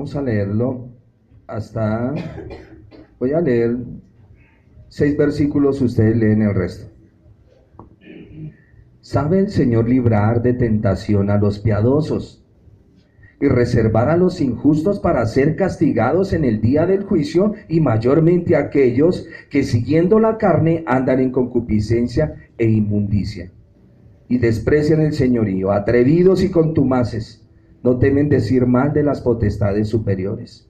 Vamos a leerlo hasta, voy a leer 6 versículos, ustedes leen el resto. ¿Sabe el Señor librar de tentación a los piadosos y reservar a los injustos para ser castigados en el día del juicio, y mayormente a aquellos que siguiendo la carne andan en concupiscencia e inmundicia y desprecian el señorío? Atrevidos y contumaces, no temen decir mal de las potestades superiores,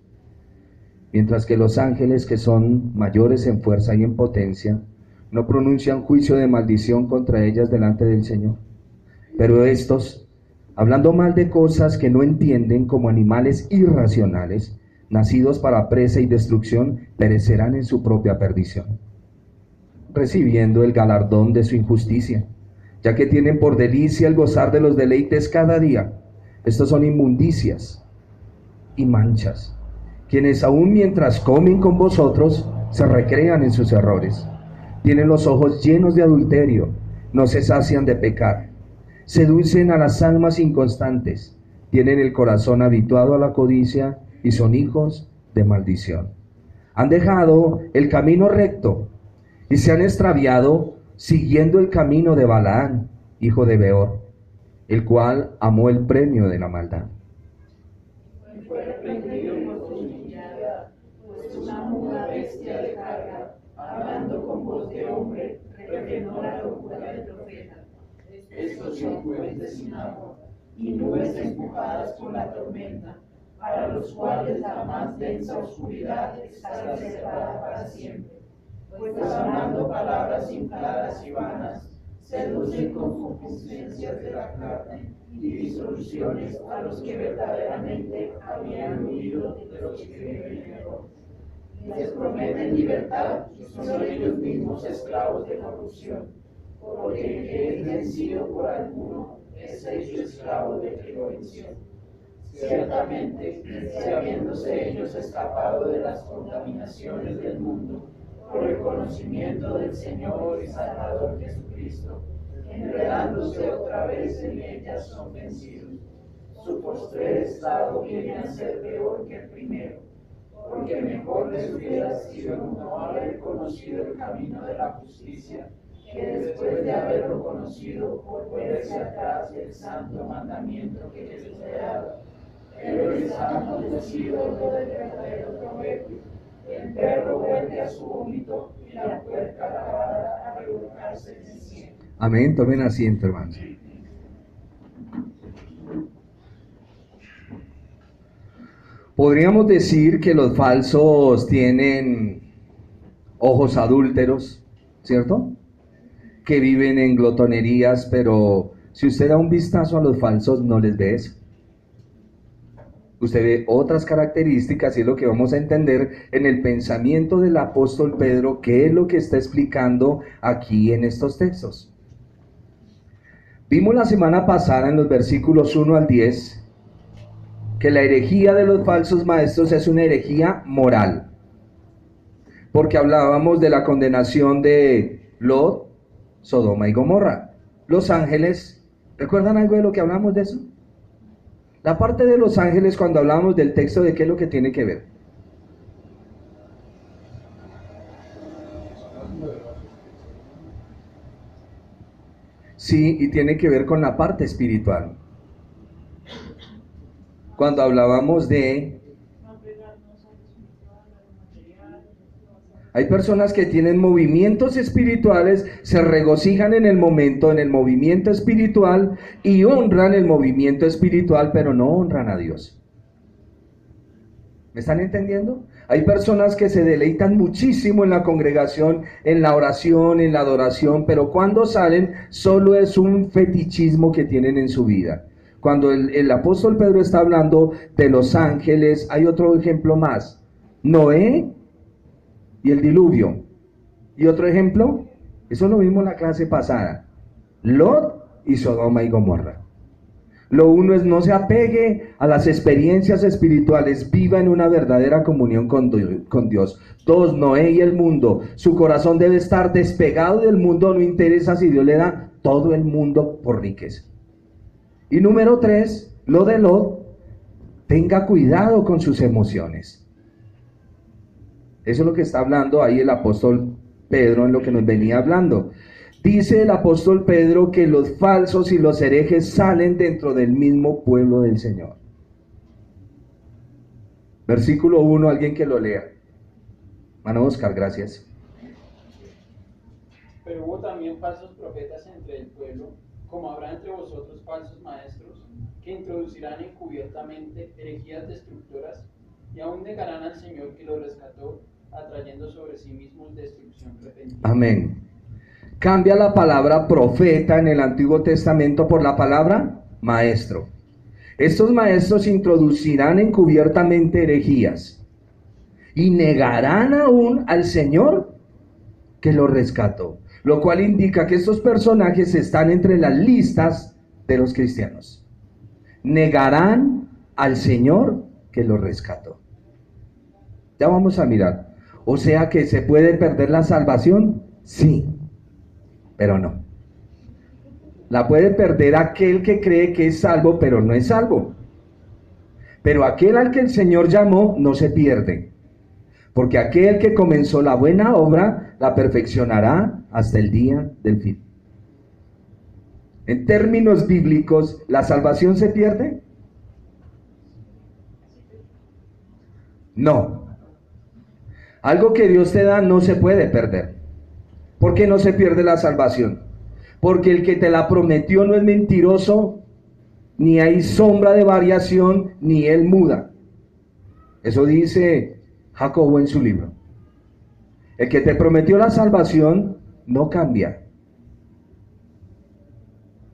mientras que los ángeles, que son mayores en fuerza y en potencia, no pronuncian juicio de maldición contra ellas delante del Señor. Pero estos, hablando mal de cosas que no entienden, como animales irracionales, nacidos para presa y destrucción, perecerán en su propia perdición, recibiendo el galardón de su injusticia, ya que tienen por delicia el gozar de los deleites cada día. Estos son inmundicias y manchas, quienes aún mientras comen con vosotros se recrean en sus errores. Tienen los ojos llenos de adulterio, no se sacian de pecar, seducen a las almas inconstantes, tienen el corazón habituado a la codicia y son hijos de maldición. Han dejado el camino recto y se han extraviado siguiendo el camino de Balaán, hijo de Beor, el cual amó el premio de la maldad. Fue reprendido por su iniquidad, pues una muda bestia de carga, hablando con voz de hombre, refrenó la locura del profeta. Estos son fuentes sin agua, y nubes empujadas por la tormenta, para los cuales la más densa oscuridad está reservada para siempre. Pues hablando palabras infladas y vanas, seducen con concupiscencias de la carne y disoluciones a los que verdaderamente habían huido de los que viven en error. Les prometen libertad y son ellos mismos esclavos de corrupción, porque el que es vencido por alguno es hecho esclavo del que lo venció. Ciertamente, si habiéndose ellos escapado de las contaminaciones del mundo, por el conocimiento del Señor y Salvador Jesucristo, enredándose otra vez en ellas, son vencidos. Su postrer estado viene a ser peor que el primero, porque mejor les hubiera sido no haber conocido el camino de la justicia, que después de haberlo conocido, volverse atrás del santo mandamiento que les fue dado. Pero les ha acontecido lo del verdadero proverbio: el perro vuelve a su vómito y la puerca lavada a revolcarse en el cielo. Amén. Tomen asiento, hermanos. Podríamos decir que los falsos tienen ojos adúlteros, ¿cierto? Que viven en glotonerías, pero si usted da un vistazo a los falsos, no les ve eso. Usted ve otras características, y es lo que vamos a entender en el pensamiento del apóstol Pedro, que es lo que está explicando aquí en estos textos. Vimos la semana pasada en los versículos 1 al 10 que la herejía de los falsos maestros es una herejía moral, porque hablábamos de la condenación de Lot, Sodoma y Gomorra. Los ángeles, ¿recuerdan algo de lo que hablamos de eso? La parte de los ángeles, cuando hablamos del texto, ¿de qué es lo que tiene que ver? Sí, y tiene que ver con la parte espiritual. Cuando hablábamos de... Hay personas que tienen movimientos espirituales, se regocijan en el movimiento espiritual, y honran el movimiento espiritual, pero no honran a Dios. ¿Me están entendiendo? Hay personas que se deleitan muchísimo en la congregación, en la oración, en la adoración, pero cuando salen solo es un fetichismo que tienen en su vida. Cuando el apóstol Pedro está hablando de los ángeles, hay otro ejemplo más: Noé y el diluvio. Y otro ejemplo, eso lo vimos en la clase pasada: Lot y Sodoma y Gomorra. Lo uno es: no se apegue a las experiencias espirituales, viva en una verdadera comunión con Dios. Dos, Noé y el mundo. Su corazón debe estar despegado del mundo, no interesa si Dios le da todo el mundo por riqueza. Y número 3, lo de Lot: Tenga cuidado con sus emociones. Eso es lo que está hablando ahí el apóstol Pedro, en lo que nos venía hablando. Dice el apóstol Pedro que los falsos y los herejes salen dentro del mismo pueblo del Señor. Versículo 1, alguien que lo lea. Hermano Oscar, gracias. Pero hubo también falsos profetas entre el pueblo, como habrá entre vosotros falsos maestros, que introducirán encubiertamente herejías destructoras, y aún negarán al Señor que los rescató, atrayendo sobre sí mismos destrucción repentina. Amén. Cambia la palabra profeta en el Antiguo Testamento por la palabra maestro. Estos maestros introducirán encubiertamente herejías y negarán aún al Señor que los rescató, lo cual indica que estos personajes están entre las listas de los cristianos. Negarán al Señor que los rescató. Ya vamos a mirar. O sea que se puede perder la salvación, sí, pero no. La puede perder aquel que cree que es salvo, pero no es salvo. Pero aquel al que el Señor llamó no se pierde, porque aquel que comenzó la buena obra la perfeccionará hasta el día del fin. En términos bíblicos, ¿la salvación se pierde? No. Algo que Dios te da no se puede perder. ¿Por qué no se pierde la salvación? Porque el que te la prometió no es mentiroso, ni hay sombra de variación, ni él muda. Eso dice Jacobo en su libro. El que te prometió la salvación no cambia.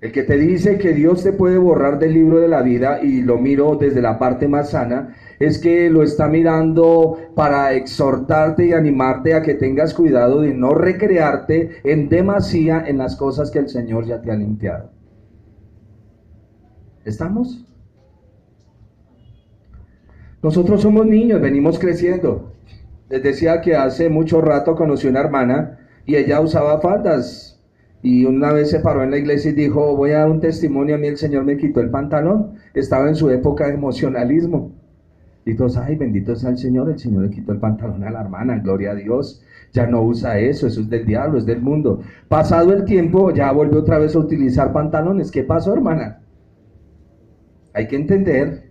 El que te dice que Dios te puede borrar del libro de la vida, y lo miro desde la parte más sana, es que lo está mirando para exhortarte y animarte a que tengas cuidado de no recrearte en demasía en las cosas que el Señor ya te ha limpiado. ¿Estamos? Nosotros somos niños, venimos creciendo. Les decía que hace mucho rato conocí una hermana y ella usaba faldas. Y una vez se paró en la iglesia y dijo: voy a dar un testimonio, a mí el Señor me quitó el pantalón. Estaba en su época de emocionalismo. Y todos: ay, bendito sea el Señor le quitó el pantalón a la hermana, gloria a Dios. Ya no usa eso es del diablo, es del mundo. Pasado el tiempo, ya volvió otra vez a utilizar pantalones. ¿Qué pasó, hermana? Hay que entender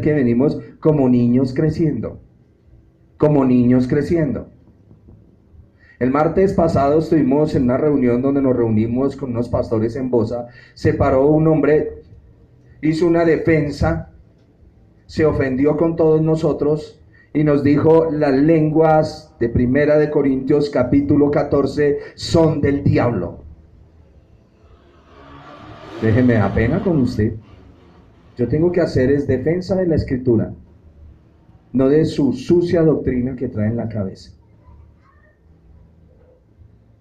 que venimos como niños creciendo. Como niños creciendo. El martes pasado estuvimos en una reunión donde nos reunimos con unos pastores en Bosa. Se paró un hombre, hizo una defensa, se ofendió con todos nosotros y nos dijo: las lenguas de 1 Corintios capítulo 14 son del diablo. Déjeme, da pena con usted. Yo tengo que hacer es defensa de la Escritura, no de su sucia doctrina que trae en la cabeza.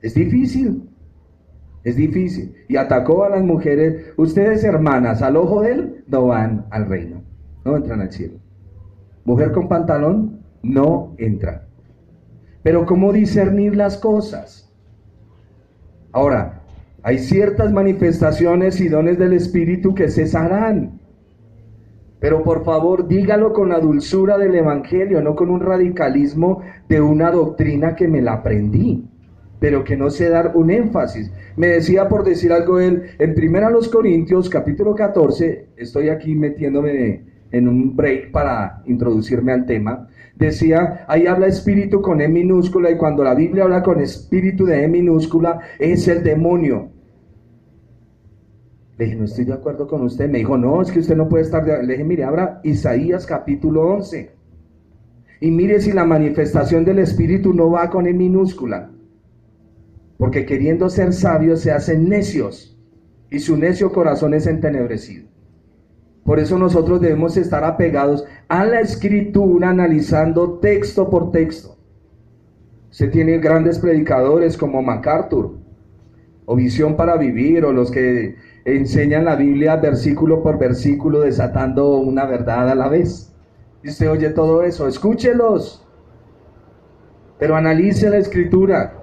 Es difícil. Y atacó a las mujeres. Ustedes, hermanas, al ojo de él no van al reino, no entran al cielo. Mujer con pantalón no entra. Pero ¿cómo discernir las cosas? Ahora, hay ciertas manifestaciones y dones del Espíritu que cesarán. Pero por favor, dígalo con la dulzura del Evangelio, no con un radicalismo de una doctrina que me la aprendí, pero que no sé dar un énfasis. Me decía, por decir algo, él, en 1 Corintios capítulo 14, estoy aquí metiéndome en un break para introducirme al tema, decía, ahí habla espíritu con E minúscula, y cuando la Biblia habla con espíritu de E minúscula, es el demonio. Le dije: no estoy de acuerdo con usted. Me dijo: no, es que usted no puede estar de acuerdo. Le dije: mire, abra Isaías capítulo 11 y mire si la manifestación del espíritu no va con E minúscula. Porque queriendo ser sabios se hacen necios, y su necio corazón es entenebrecido. Por eso nosotros debemos estar apegados a la Escritura, analizando texto por texto. Usted tiene grandes predicadores como MacArthur, o Visión para Vivir, o los que enseñan la Biblia versículo por versículo, desatando una verdad a la vez. Y usted oye todo eso, escúchelos, pero analice la Escritura.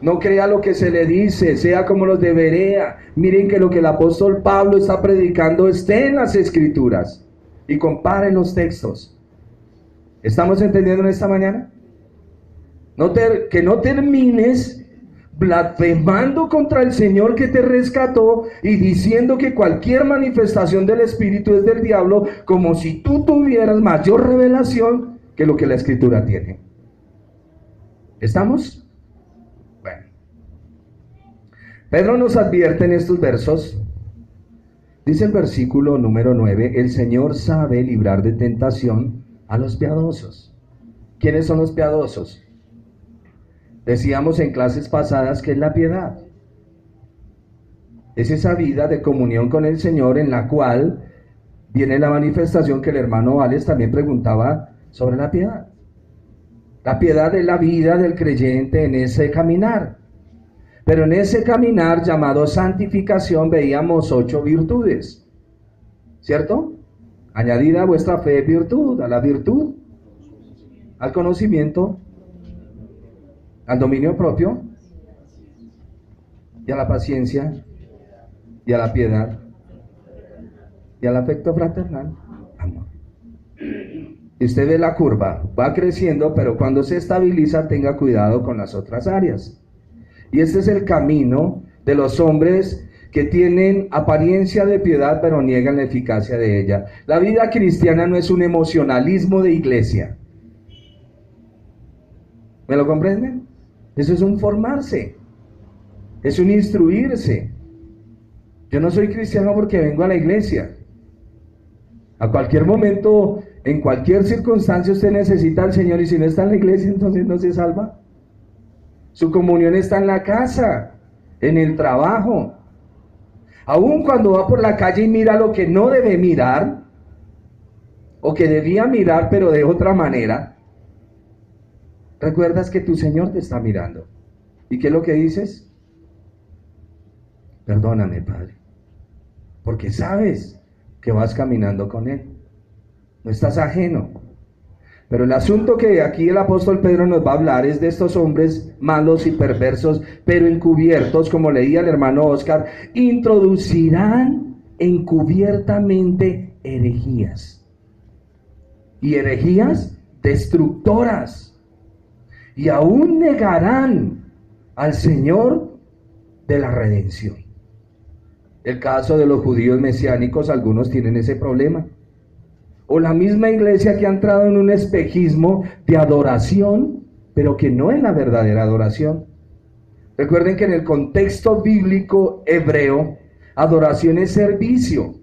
No crea lo que se le dice, sea como los de Berea. Miren que lo que el apóstol Pablo está predicando esté en las Escrituras. Y comparen los textos. ¿Estamos entendiendo en esta mañana? Que no termines blasfemando contra el Señor que te rescató y diciendo que cualquier manifestación del Espíritu es del diablo, como si tú tuvieras mayor revelación que lo que la Escritura tiene. ¿Estamos? Bueno. Pedro nos advierte en estos versos, dice el versículo número 9, el Señor sabe librar de tentación a los piadosos. ¿Quiénes son los piadosos? Decíamos en clases pasadas que es la piedad. Es esa vida de comunión con el Señor en la cual viene la manifestación que el hermano Vales también preguntaba sobre la piedad. La piedad es la vida del creyente en ese caminar. Pero en ese caminar llamado santificación veíamos 8 virtudes. ¿Cierto? Añadida a vuestra fe virtud, a la virtud, al conocimiento, al dominio propio, y a la paciencia, y a la piedad, y al afecto fraternal, amor. Y usted ve la curva, va creciendo, pero cuando se estabiliza, tenga cuidado con las otras áreas. Y este es el camino de los hombres que tienen apariencia de piedad, pero niegan la eficacia de ella. La vida cristiana no es un emocionalismo de iglesia. ¿Me lo comprenden? Eso es un formarse, es un instruirse. Yo no soy cristiano porque vengo a la iglesia. A cualquier momento, en cualquier circunstancia, usted necesita al Señor, y si no está en la iglesia, entonces no se salva. Su comunión está en la casa, en el trabajo. Aún cuando va por la calle y mira lo que no debe mirar, o que debía mirar pero de otra manera, recuerdas que tu Señor te está mirando. ¿Y qué es lo que dices? Perdóname, Padre, porque sabes que vas caminando con Él. No estás ajeno. Pero el asunto que aquí el apóstol Pedro nos va a hablar es de estos hombres malos y perversos, pero encubiertos, como leía el hermano Oscar, introducirán encubiertamente herejías. Y herejías destructoras. Y aún negarán al Señor de la redención. El caso de los judíos mesiánicos, algunos tienen ese problema. O la misma iglesia que ha entrado en un espejismo de adoración, pero que no es la verdadera adoración. Recuerden que en el contexto bíblico hebreo, adoración es servicio.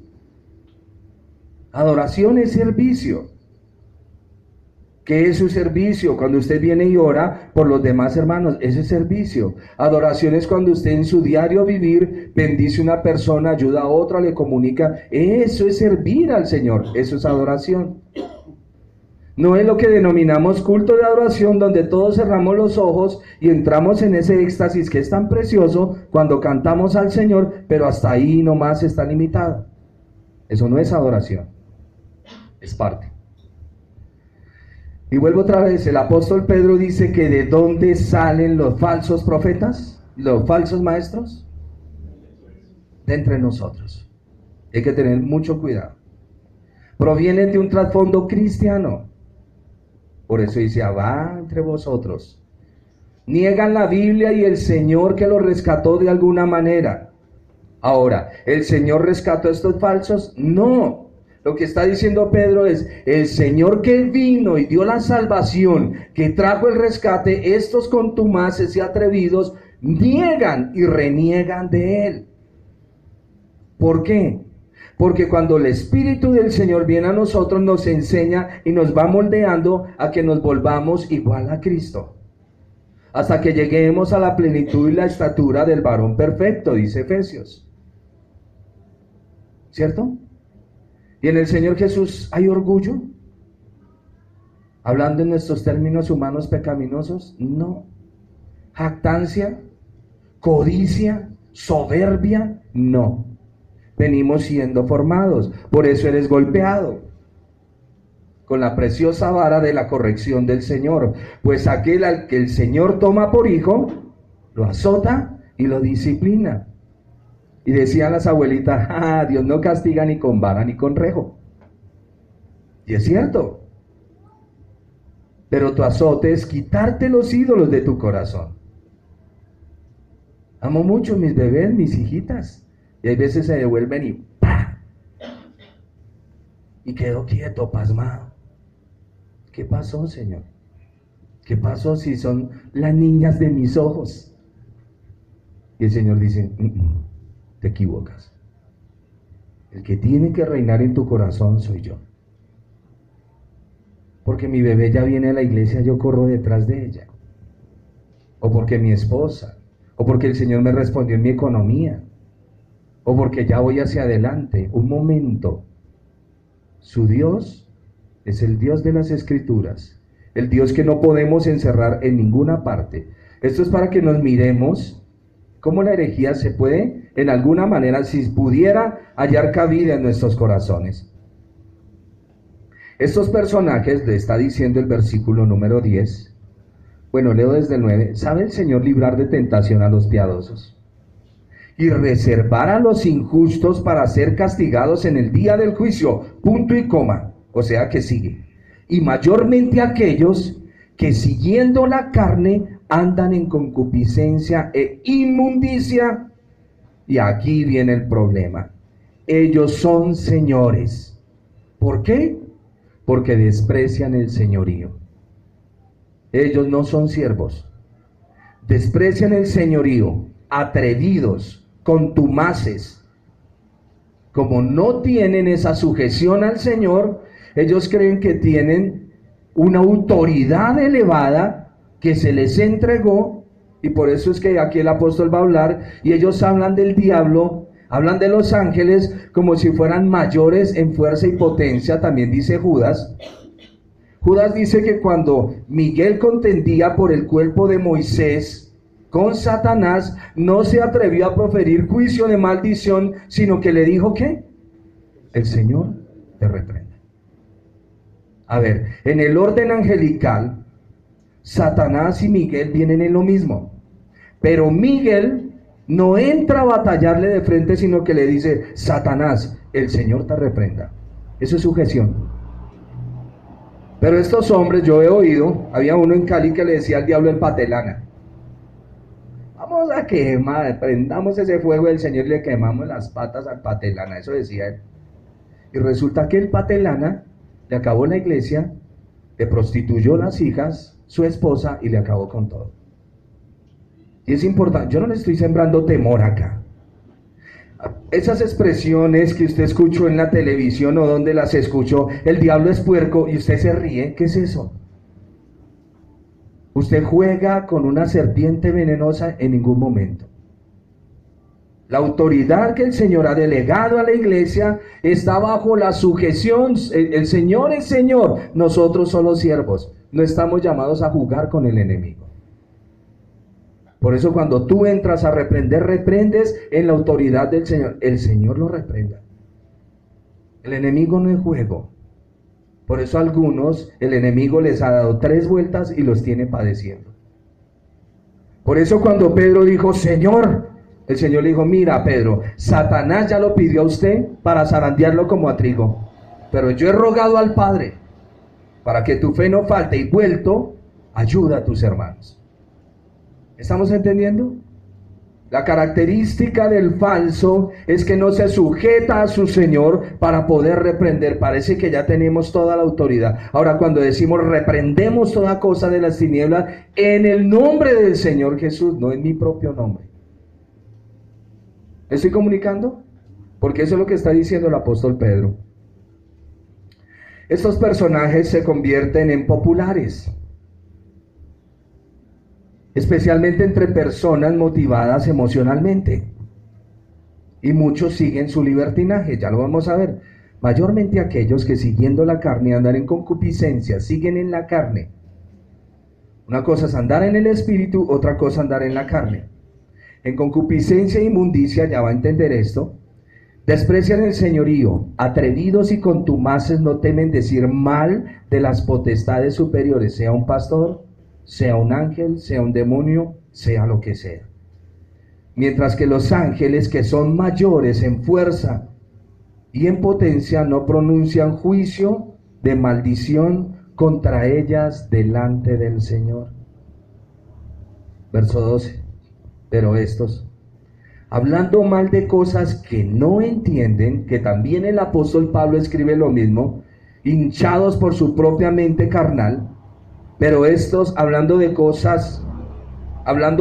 Adoración es servicio. ¿Qué es su servicio? Cuando usted viene y ora por los demás hermanos, ese es servicio. Adoración es cuando usted en su diario vivir bendice a una persona, ayuda a otra, le comunica. Eso es servir al Señor, eso es adoración. No es lo que denominamos culto de adoración, donde todos cerramos los ojos y entramos en ese éxtasis que es tan precioso cuando cantamos al Señor, pero hasta ahí nomás está limitado. Eso no es adoración, es parte. Y vuelvo otra vez, el apóstol Pedro dice que ¿de dónde salen los falsos profetas? ¿Los falsos maestros? De entre nosotros. Hay que tener mucho cuidado. Provienen de un trasfondo cristiano. Por eso dice, va entre vosotros. Niegan la Biblia y el Señor que los rescató de alguna manera. Ahora, ¿el Señor rescató a estos falsos? No. Lo que está diciendo Pedro es, el Señor que vino y dio la salvación, que trajo el rescate, estos contumaces y atrevidos niegan y reniegan de Él. ¿Por qué? Porque cuando el Espíritu del Señor viene a nosotros, nos enseña y nos va moldeando a que nos volvamos igual a Cristo. Hasta que lleguemos a la plenitud y la estatura del varón perfecto, dice Efesios. ¿Cierto? ¿Y en el Señor Jesús hay orgullo? Hablando en nuestros términos humanos pecaminosos, no. Jactancia, codicia, soberbia, no. Venimos siendo formados, por eso eres golpeado con la preciosa vara de la corrección del Señor. Pues aquel al que el Señor toma por hijo, lo azota y lo disciplina. Y decían las abuelitas, Dios no castiga ni con vara ni con rejo. Y es cierto. Pero tu azote es quitarte los ídolos de tu corazón. Amo mucho mis bebés, mis hijitas. Y hay veces se devuelven y ¡pah! Y quedo quieto, pasmado. ¿Qué pasó, Señor? ¿Qué pasó si son las niñas de mis ojos? Y el Señor dice, te equivocas. El que tiene que reinar en tu corazón soy yo. Porque mi bebé ya viene a la iglesia, yo corro detrás de ella. O porque mi esposa, o porque el Señor me respondió en mi economía, o porque ya voy hacia adelante. Un momento. Su Dios es el Dios de las Escrituras, el Dios que no podemos encerrar en ninguna parte. Esto es para que nos miremos cómo la herejía se puede, en alguna manera, si pudiera hallar cabida en nuestros corazones. Estos personajes, le está diciendo el versículo número 10, bueno, leo desde el 9, ¿sabe el Señor librar de tentación a los piadosos? Y reservar a los injustos para ser castigados en el día del juicio, punto y coma, o sea que sigue. Y mayormente aquellos que siguiendo la carne andan en concupiscencia e inmundicia. Y aquí viene el problema. Ellos son señores. ¿Por qué? Porque desprecian el señorío. Ellos no son siervos. Desprecian el señorío, atrevidos, contumaces. Como no tienen esa sujeción al Señor, ellos creen que tienen una autoridad elevada que se les entregó, y por eso es que aquí el apóstol va a hablar, y ellos hablan del diablo, hablan de los ángeles como si fueran mayores en fuerza y potencia. También dice Judas. Judas dice que cuando Miguel contendía por el cuerpo de Moisés con Satanás, no se atrevió a proferir juicio de maldición, sino que le dijo ¿qué? El Señor te reprenda. A ver, en el orden angelical, Satanás y Miguel vienen en lo mismo, pero Miguel no entra a batallarle de frente, sino que le dice, Satanás, el Señor te reprenda. Eso es sujeción. Pero estos hombres, yo he oído, había uno en Cali que le decía al diablo el patelana. Vamos a quemar, prendamos ese fuego del Señor y le quemamos las patas al patelana, eso decía él. Y resulta que el patelana le acabó la iglesia, le prostituyó las hijas, su esposa, y le acabó con todo. Y es importante, yo no le estoy sembrando temor acá. Esas expresiones que usted escuchó en la televisión o donde las escuchó, el diablo es puerco, y usted se ríe, ¿qué es eso? Usted juega con una serpiente venenosa en ningún momento. La autoridad que el Señor ha delegado a la iglesia está bajo la sujeción. El Señor es Señor, nosotros somos siervos. No estamos llamados a jugar con el enemigo. Por eso cuando tú entras a reprender, reprendes en la autoridad del Señor. El Señor lo reprenda. El enemigo no es juego. Por eso a algunos el enemigo les ha dado 3 vueltas y los tiene padeciendo. Por eso cuando Pedro dijo, Señor, el Señor le dijo, mira Pedro, Satanás ya lo pidió a usted para zarandearlo como a trigo. Pero yo he rogado al Padre para que tu fe no falte, y vuelto, ayuda a tus hermanos. ¿Estamos entendiendo? La característica del falso es que no se sujeta a su Señor para poder reprender. Parece que ya tenemos toda la autoridad. Ahora, cuando decimos reprendemos toda cosa de las tinieblas en el nombre del Señor Jesús, no en mi propio nombre. ¿Estoy comunicando? Porque eso es lo que está diciendo el apóstol Pedro. Estos personajes se convierten en populares, especialmente entre personas motivadas emocionalmente, y muchos siguen su libertinaje, ya lo vamos a ver. Mayormente aquellos que siguiendo la carne andan en concupiscencia, siguen en la carne. Una cosa es andar en el espíritu, otra cosa andar en la carne. En concupiscencia e inmundicia, ya va a entender esto, desprecian el señorío, atrevidos y contumaces no temen decir mal de las potestades superiores, sea un pastor, sea un ángel, sea un demonio, sea lo que sea. Mientras que los ángeles, que son mayores en fuerza y en potencia, no pronuncian juicio de maldición contra ellas delante del Señor. Verso 12. Pero estos, hablando mal de cosas que no entienden, que también el apóstol Pablo escribe lo mismo, hinchados por su propia mente carnal, pero estos hablando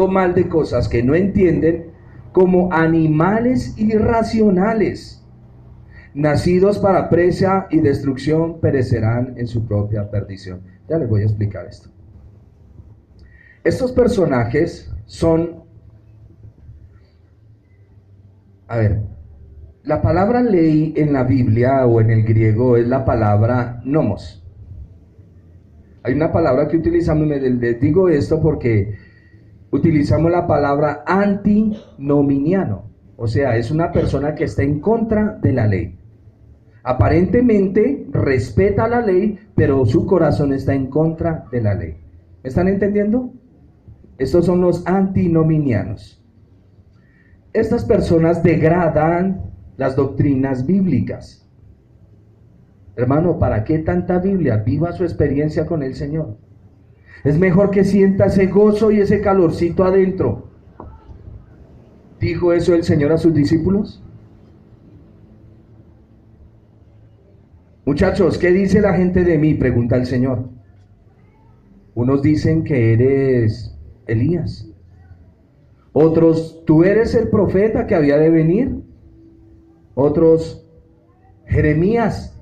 mal de cosas que no entienden, como animales irracionales, nacidos para presa y destrucción, perecerán en su propia perdición. Ya les voy a explicar esto. Estos personajes son, la palabra ley en la Biblia o en el griego es la palabra nomos. Hay una palabra que utilizamos, les digo esto porque utilizamos la palabra antinominiano, o sea, es una persona que está en contra de la ley. Aparentemente respeta la ley, pero su corazón está en contra de la ley. ¿Me están entendiendo? Estos son los antinominianos. Estas personas degradan las doctrinas bíblicas. Hermano, ¿para qué tanta Biblia? Viva su experiencia con el Señor. Es mejor que sienta ese gozo y ese calorcito adentro. ¿Dijo eso el Señor a sus discípulos? Muchachos, ¿qué dice la gente de mí?, pregunta el Señor. Unos dicen que eres Elías. Otros, ¿tú eres el profeta que había de venir? Otros, Jeremías.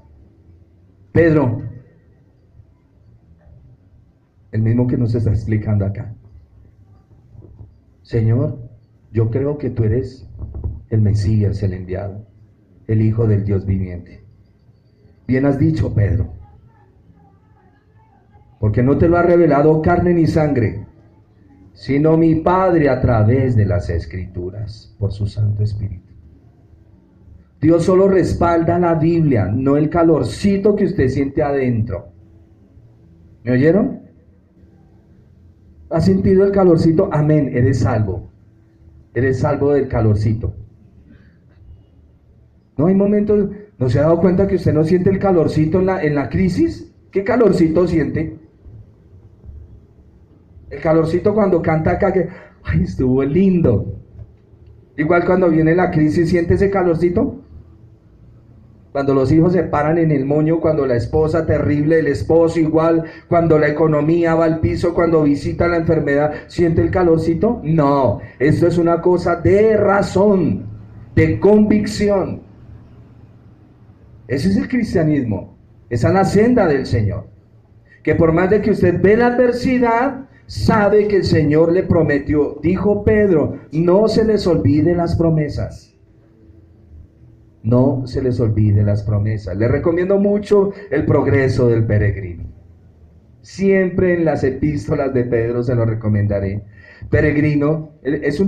Pedro, el mismo que nos está explicando acá. Señor, yo creo que tú eres el Mesías, el enviado, el Hijo del Dios viviente. Bien has dicho, Pedro, porque no te lo ha revelado carne ni sangre, sino mi Padre a través de las Escrituras, por su Santo Espíritu. Dios solo respalda la Biblia, no el calorcito que usted siente adentro. ¿Me oyeron? ¿Has sentido el calorcito? Amén, eres salvo. Eres salvo del calorcito. ¿No hay momentos, no se ha dado cuenta que usted no siente el calorcito en la crisis? ¿Qué calorcito siente? El calorcito cuando canta acá que, ay, estuvo lindo. Igual cuando viene la crisis, ¿siente ese calorcito? Cuando los hijos se paran en el moño, cuando la esposa terrible, el esposo igual, cuando la economía va al piso, cuando visita la enfermedad, ¿siente el calorcito? No, esto es una cosa de razón, de convicción. Ese es el cristianismo, esa es la senda del Señor. Que por más de que usted ve la adversidad, sabe que el Señor le prometió. Dijo Pedro, no se les olvide las promesas. No se les olvide las promesas. Les recomiendo mucho el progreso del peregrino. Siempre en las epístolas de Pedro se lo recomendaré. Peregrino es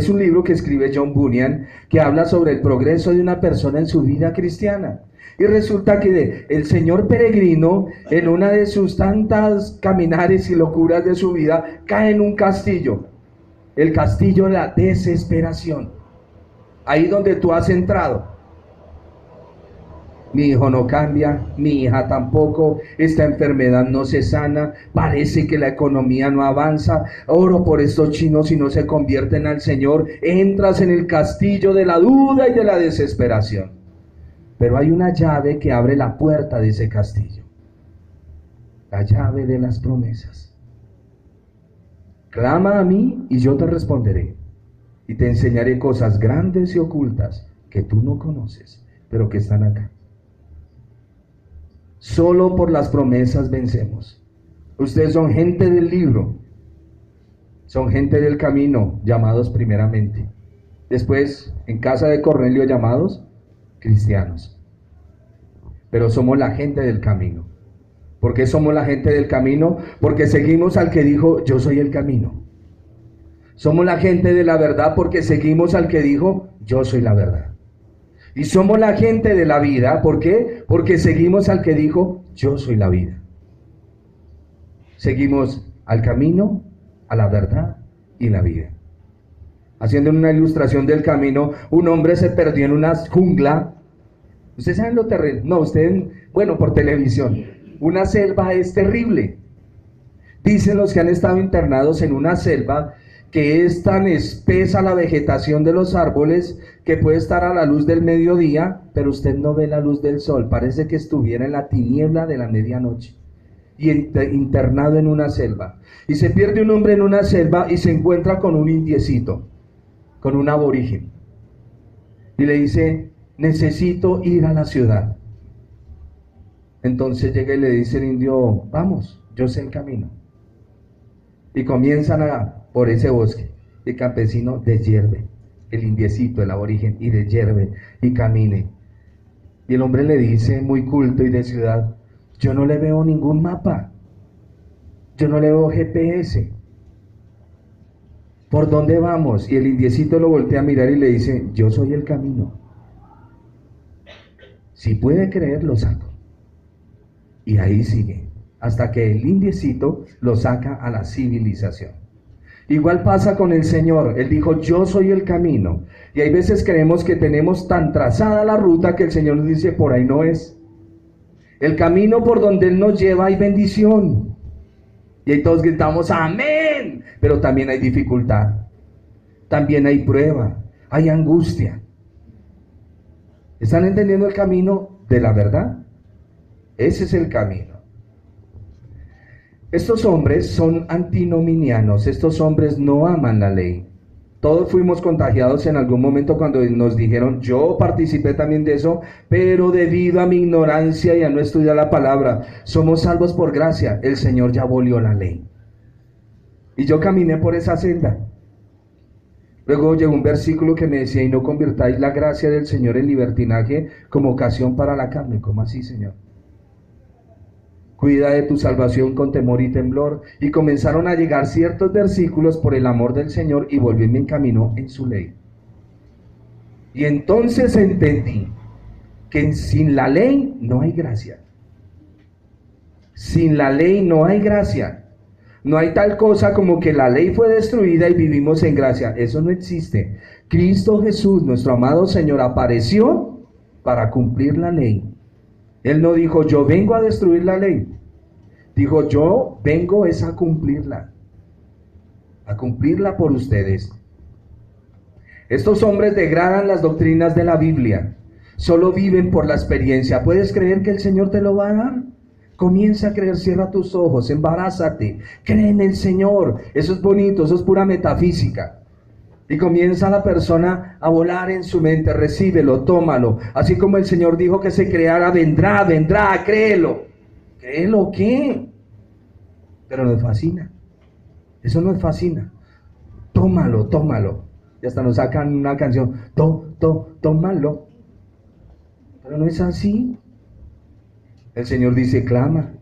un libro que escribe John Bunyan, que habla sobre el progreso de una persona en su vida cristiana. Y resulta que el señor peregrino, en una de sus tantas caminares y locuras de su vida, cae en un castillo. El castillo de la desesperación. Ahí donde tú has entrado. Mi hijo no cambia, mi hija tampoco, esta enfermedad no se sana, parece que la economía no avanza, oro por estos chinos y no se convierten al Señor. Entras en el castillo de la duda y de la desesperación. Pero hay una llave que abre la puerta de ese castillo. La llave de las promesas. Clama a mí y yo te responderé. Y te enseñaré cosas grandes y ocultas que tú no conoces, pero que están acá. Solo por las promesas vencemos. Ustedes son gente del libro. Son gente del camino, llamados primeramente. Después, en casa de Cornelio, llamados cristianos. Pero somos la gente del camino. ¿Por qué somos la gente del camino? Porque seguimos al que dijo, yo soy el camino. Somos la gente de la verdad porque seguimos al que dijo, yo soy la verdad. Y somos la gente de la vida, ¿por qué? Porque seguimos al que dijo, yo soy la vida. Seguimos al camino, a la verdad y la vida. Haciendo una ilustración del camino, un hombre se perdió en una jungla. ¿Ustedes saben lo terrible? No, ustedes, bueno, por televisión. Una selva es terrible. Dicen los que han estado internados en una selva que es tan espesa la vegetación de los árboles que puede estar a la luz del mediodía, pero usted no ve la luz del sol. Parece que estuviera en la tiniebla de la medianoche y internado en una selva. Y se pierde un hombre en una selva y se encuentra con un indiecito, con un aborigen. Y le dice, necesito ir a la ciudad. Entonces llega y le dice el indio, vamos, yo sé el camino. Y comienzan por ese bosque. El campesino deshierve, el indiecito, el aborigen, y deshierve y camine. Y el hombre le dice, muy culto y de ciudad, yo no le veo ningún mapa, yo no le veo GPS. ¿Por dónde vamos? Y el indiecito lo voltea a mirar y le dice, yo soy el camino. Si puede creer, lo saco. Y ahí sigue, hasta que el indiecito lo saca a la civilización. Igual pasa con el Señor. Él dijo, yo soy el camino. Y hay veces creemos que tenemos tan trazada la ruta que el Señor nos dice, por ahí no es. El camino por donde Él nos lleva hay bendición. Y ahí todos gritamos, amén. Pero también hay dificultad. También hay prueba. Hay angustia. ¿Están entendiendo el camino de la verdad? Ese es el camino. Estos hombres son antinominianos. Estos hombres no aman la ley. Todos fuimos contagiados en algún momento cuando nos dijeron, yo participé también de eso, pero debido a mi ignorancia y a no estudiar la palabra, somos salvos por gracia. El Señor ya abolió la ley. Y yo caminé por esa senda. Luego llegó un versículo que me decía, y no convirtáis la gracia del Señor en libertinaje como ocasión para la carne. ¿Cómo así, Señor? Cuida de tu salvación con temor y temblor. Y comenzaron a llegar ciertos versículos por el amor del Señor y volví mi camino en su ley. Y entonces entendí que sin la ley no hay gracia. Sin la ley no hay gracia. No hay tal cosa como que la ley fue destruida y vivimos en gracia. Eso no existe. Cristo Jesús, nuestro amado Señor, apareció para cumplir la ley. Él no dijo, yo vengo a destruir la ley. Dijo, yo vengo es a cumplirla por ustedes. Estos hombres degradan las doctrinas de la Biblia. Solo viven por la experiencia. ¿Puedes creer que el Señor te lo va a dar? Comienza a creer, cierra tus ojos, embarázate, cree en el Señor. Eso es bonito, eso es pura metafísica. Y comienza la persona a volar en su mente, recíbelo, tómalo. Así como el Señor dijo que se creara, vendrá, créelo. ¿Créelo qué? Pero nos fascina. Eso nos fascina. Tómalo. Y hasta nos sacan una canción, tómalo. Pero no es así. El Señor dice, clama.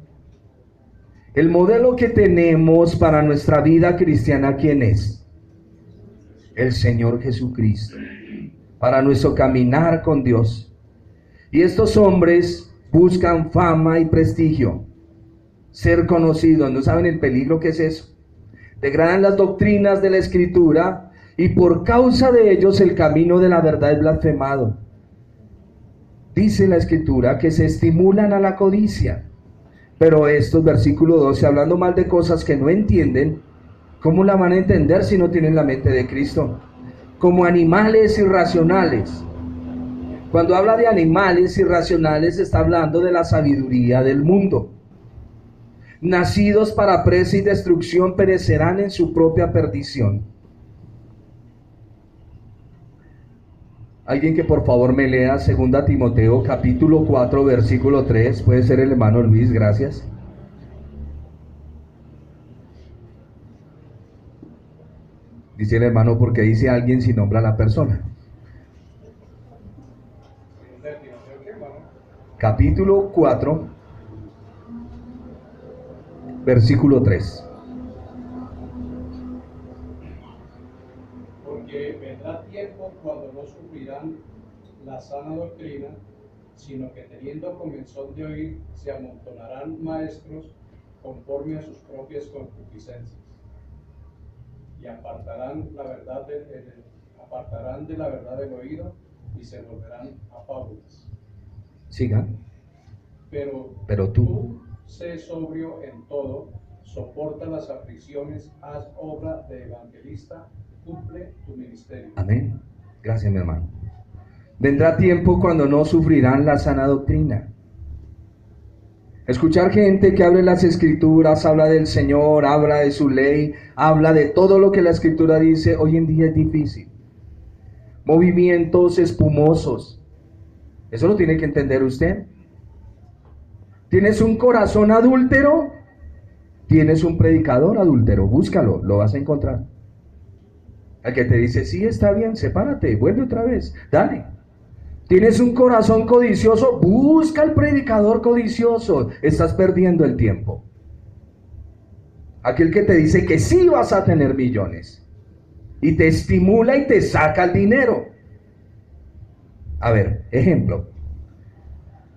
El modelo que tenemos para nuestra vida cristiana, ¿quién es? El Señor Jesucristo. Para nuestro caminar con Dios. Y estos hombres buscan fama y prestigio. Ser conocidos. ¿No saben el peligro que es eso? Degradan las doctrinas de la Escritura y por causa de ellos el camino de la verdad es blasfemado. Dice la Escritura que se estimulan a la codicia. Pero estos, versículo 12, hablando mal de cosas que no entienden, ¿cómo la van a entender si no tienen la mente de Cristo? Como animales irracionales. Cuando habla de animales irracionales, está hablando de la sabiduría del mundo. Nacidos para presa y destrucción, perecerán en su propia perdición. Alguien que por favor me lea 2 Timoteo capítulo 4 versículo 3. Puede ser el hermano Luis, gracias. Dice el hermano porque dice alguien si nombra a la persona. Capítulo 4 versículo 3. Porque vendrá tiempo cuando no sufrirán la sana doctrina, sino que teniendo comezón de oír, se amontonarán maestros conforme a sus propias concupiscencias. y apartarán de la verdad del oído y se volverán a fábulas. Siga. Pero tú, tú sé sobrio en todo, soporta las aflicciones, haz obra de evangelista, cumple tu ministerio. amén. Gracias, mi hermano. Vendrá tiempo cuando no sufrirán la sana doctrina. Escuchar gente que abre las escrituras, habla del Señor, habla de su ley, habla de todo lo que la escritura dice, hoy en día es difícil. Movimientos espumosos. Eso lo tiene que entender usted. ¿Tienes un corazón adúltero? Tienes un predicador adúltero. Búscalo, lo vas a encontrar. El que te dice, sí, está bien, sepárate, vuelve otra vez, dale. ¿Tienes un corazón codicioso? Busca al predicador codicioso. Estás perdiendo el tiempo. Aquel que te dice que sí vas a tener millones y te estimula y te saca el dinero. A ver, ejemplo.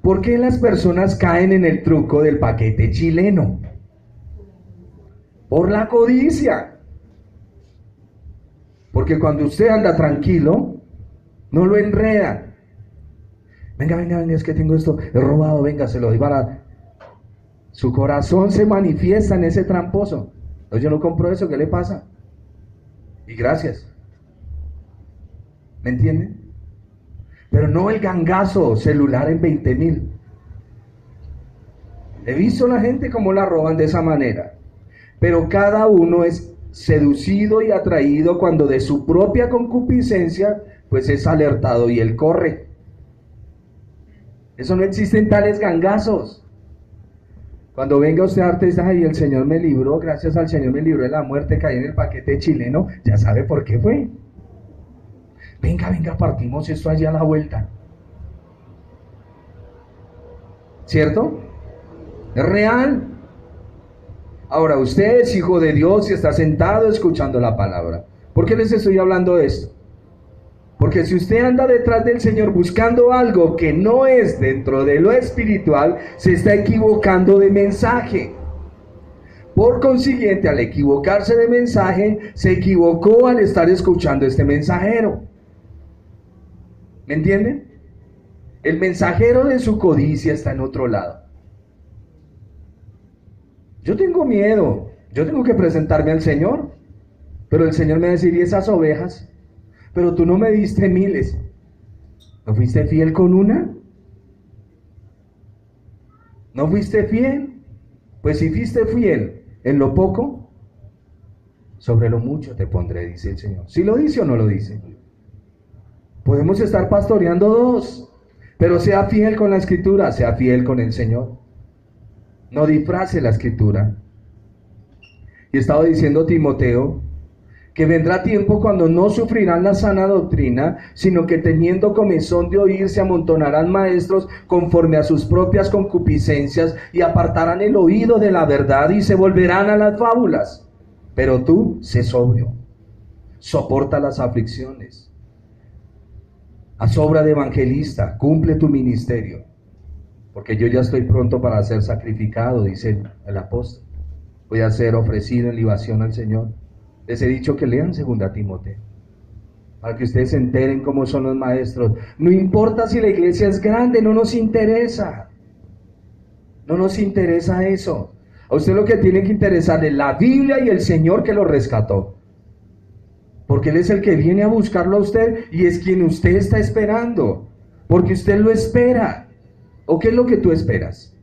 ¿Por qué las personas caen en el truco del paquete chileno? Por la codicia. Porque cuando usted anda tranquilo, no lo enreda. Venga, es que tengo esto, he robado, venga, se lo doy barato. Su corazón se manifiesta en ese tramposo. No, yo no compro eso, ¿qué le pasa? Y gracias. ¿Me entienden? Pero no el gangazo celular en 20,000. He visto a la gente cómo la roban de esa manera. Pero cada uno es seducido y atraído cuando de su propia concupiscencia, pues es alertado y él corre. Eso no existen tales gangazos. Cuando venga usted a darte, ay, el Señor me libró, gracias al Señor me libró de la muerte, caí en el paquete chileno, ya sabe por qué fue. Venga, partimos esto allá a la vuelta. ¿Cierto? Es real. Ahora, usted es hijo de Dios y está sentado escuchando la palabra. ¿Por qué les estoy hablando de esto? Porque si usted anda detrás del Señor buscando algo que no es dentro de lo espiritual, se está equivocando de mensaje. Por consiguiente, al equivocarse de mensaje, se equivocó al estar escuchando este mensajero. ¿Me entienden? El mensajero de su codicia está en otro lado. Yo tengo miedo, yo tengo que presentarme al Señor, pero el Señor me va a decir, ¿y esas ovejas? Pero tú no me diste miles. ¿No fuiste fiel con una? ¿No fuiste fiel? Pues si fuiste fiel en lo poco, sobre lo mucho te pondré, dice el Señor. ¿Sí lo dice o no lo dice? Podemos estar pastoreando dos, pero sea fiel con la escritura, sea fiel con el Señor. No disfrace la escritura. Y estaba diciendo Timoteo que vendrá tiempo cuando no sufrirán la sana doctrina, sino que teniendo comezón de oír se amontonarán maestros conforme a sus propias concupiscencias y apartarán el oído de la verdad y se volverán a las fábulas. Pero tú, sé sobrio, soporta las aflicciones, haz obra de evangelista, cumple tu ministerio, porque yo ya estoy pronto para ser sacrificado, dice el apóstol. Voy a ser ofrecido en libación al Señor. Les he dicho que lean 2 Timoteo, para que ustedes se enteren cómo son los maestros. No importa si la iglesia es grande, no nos interesa. No nos interesa eso. A usted lo que tiene que interesarle es la Biblia y el Señor que lo rescató. Porque Él es el que viene a buscarlo a usted y es quien usted está esperando. Porque usted lo espera. ¿O qué es lo que tú esperas?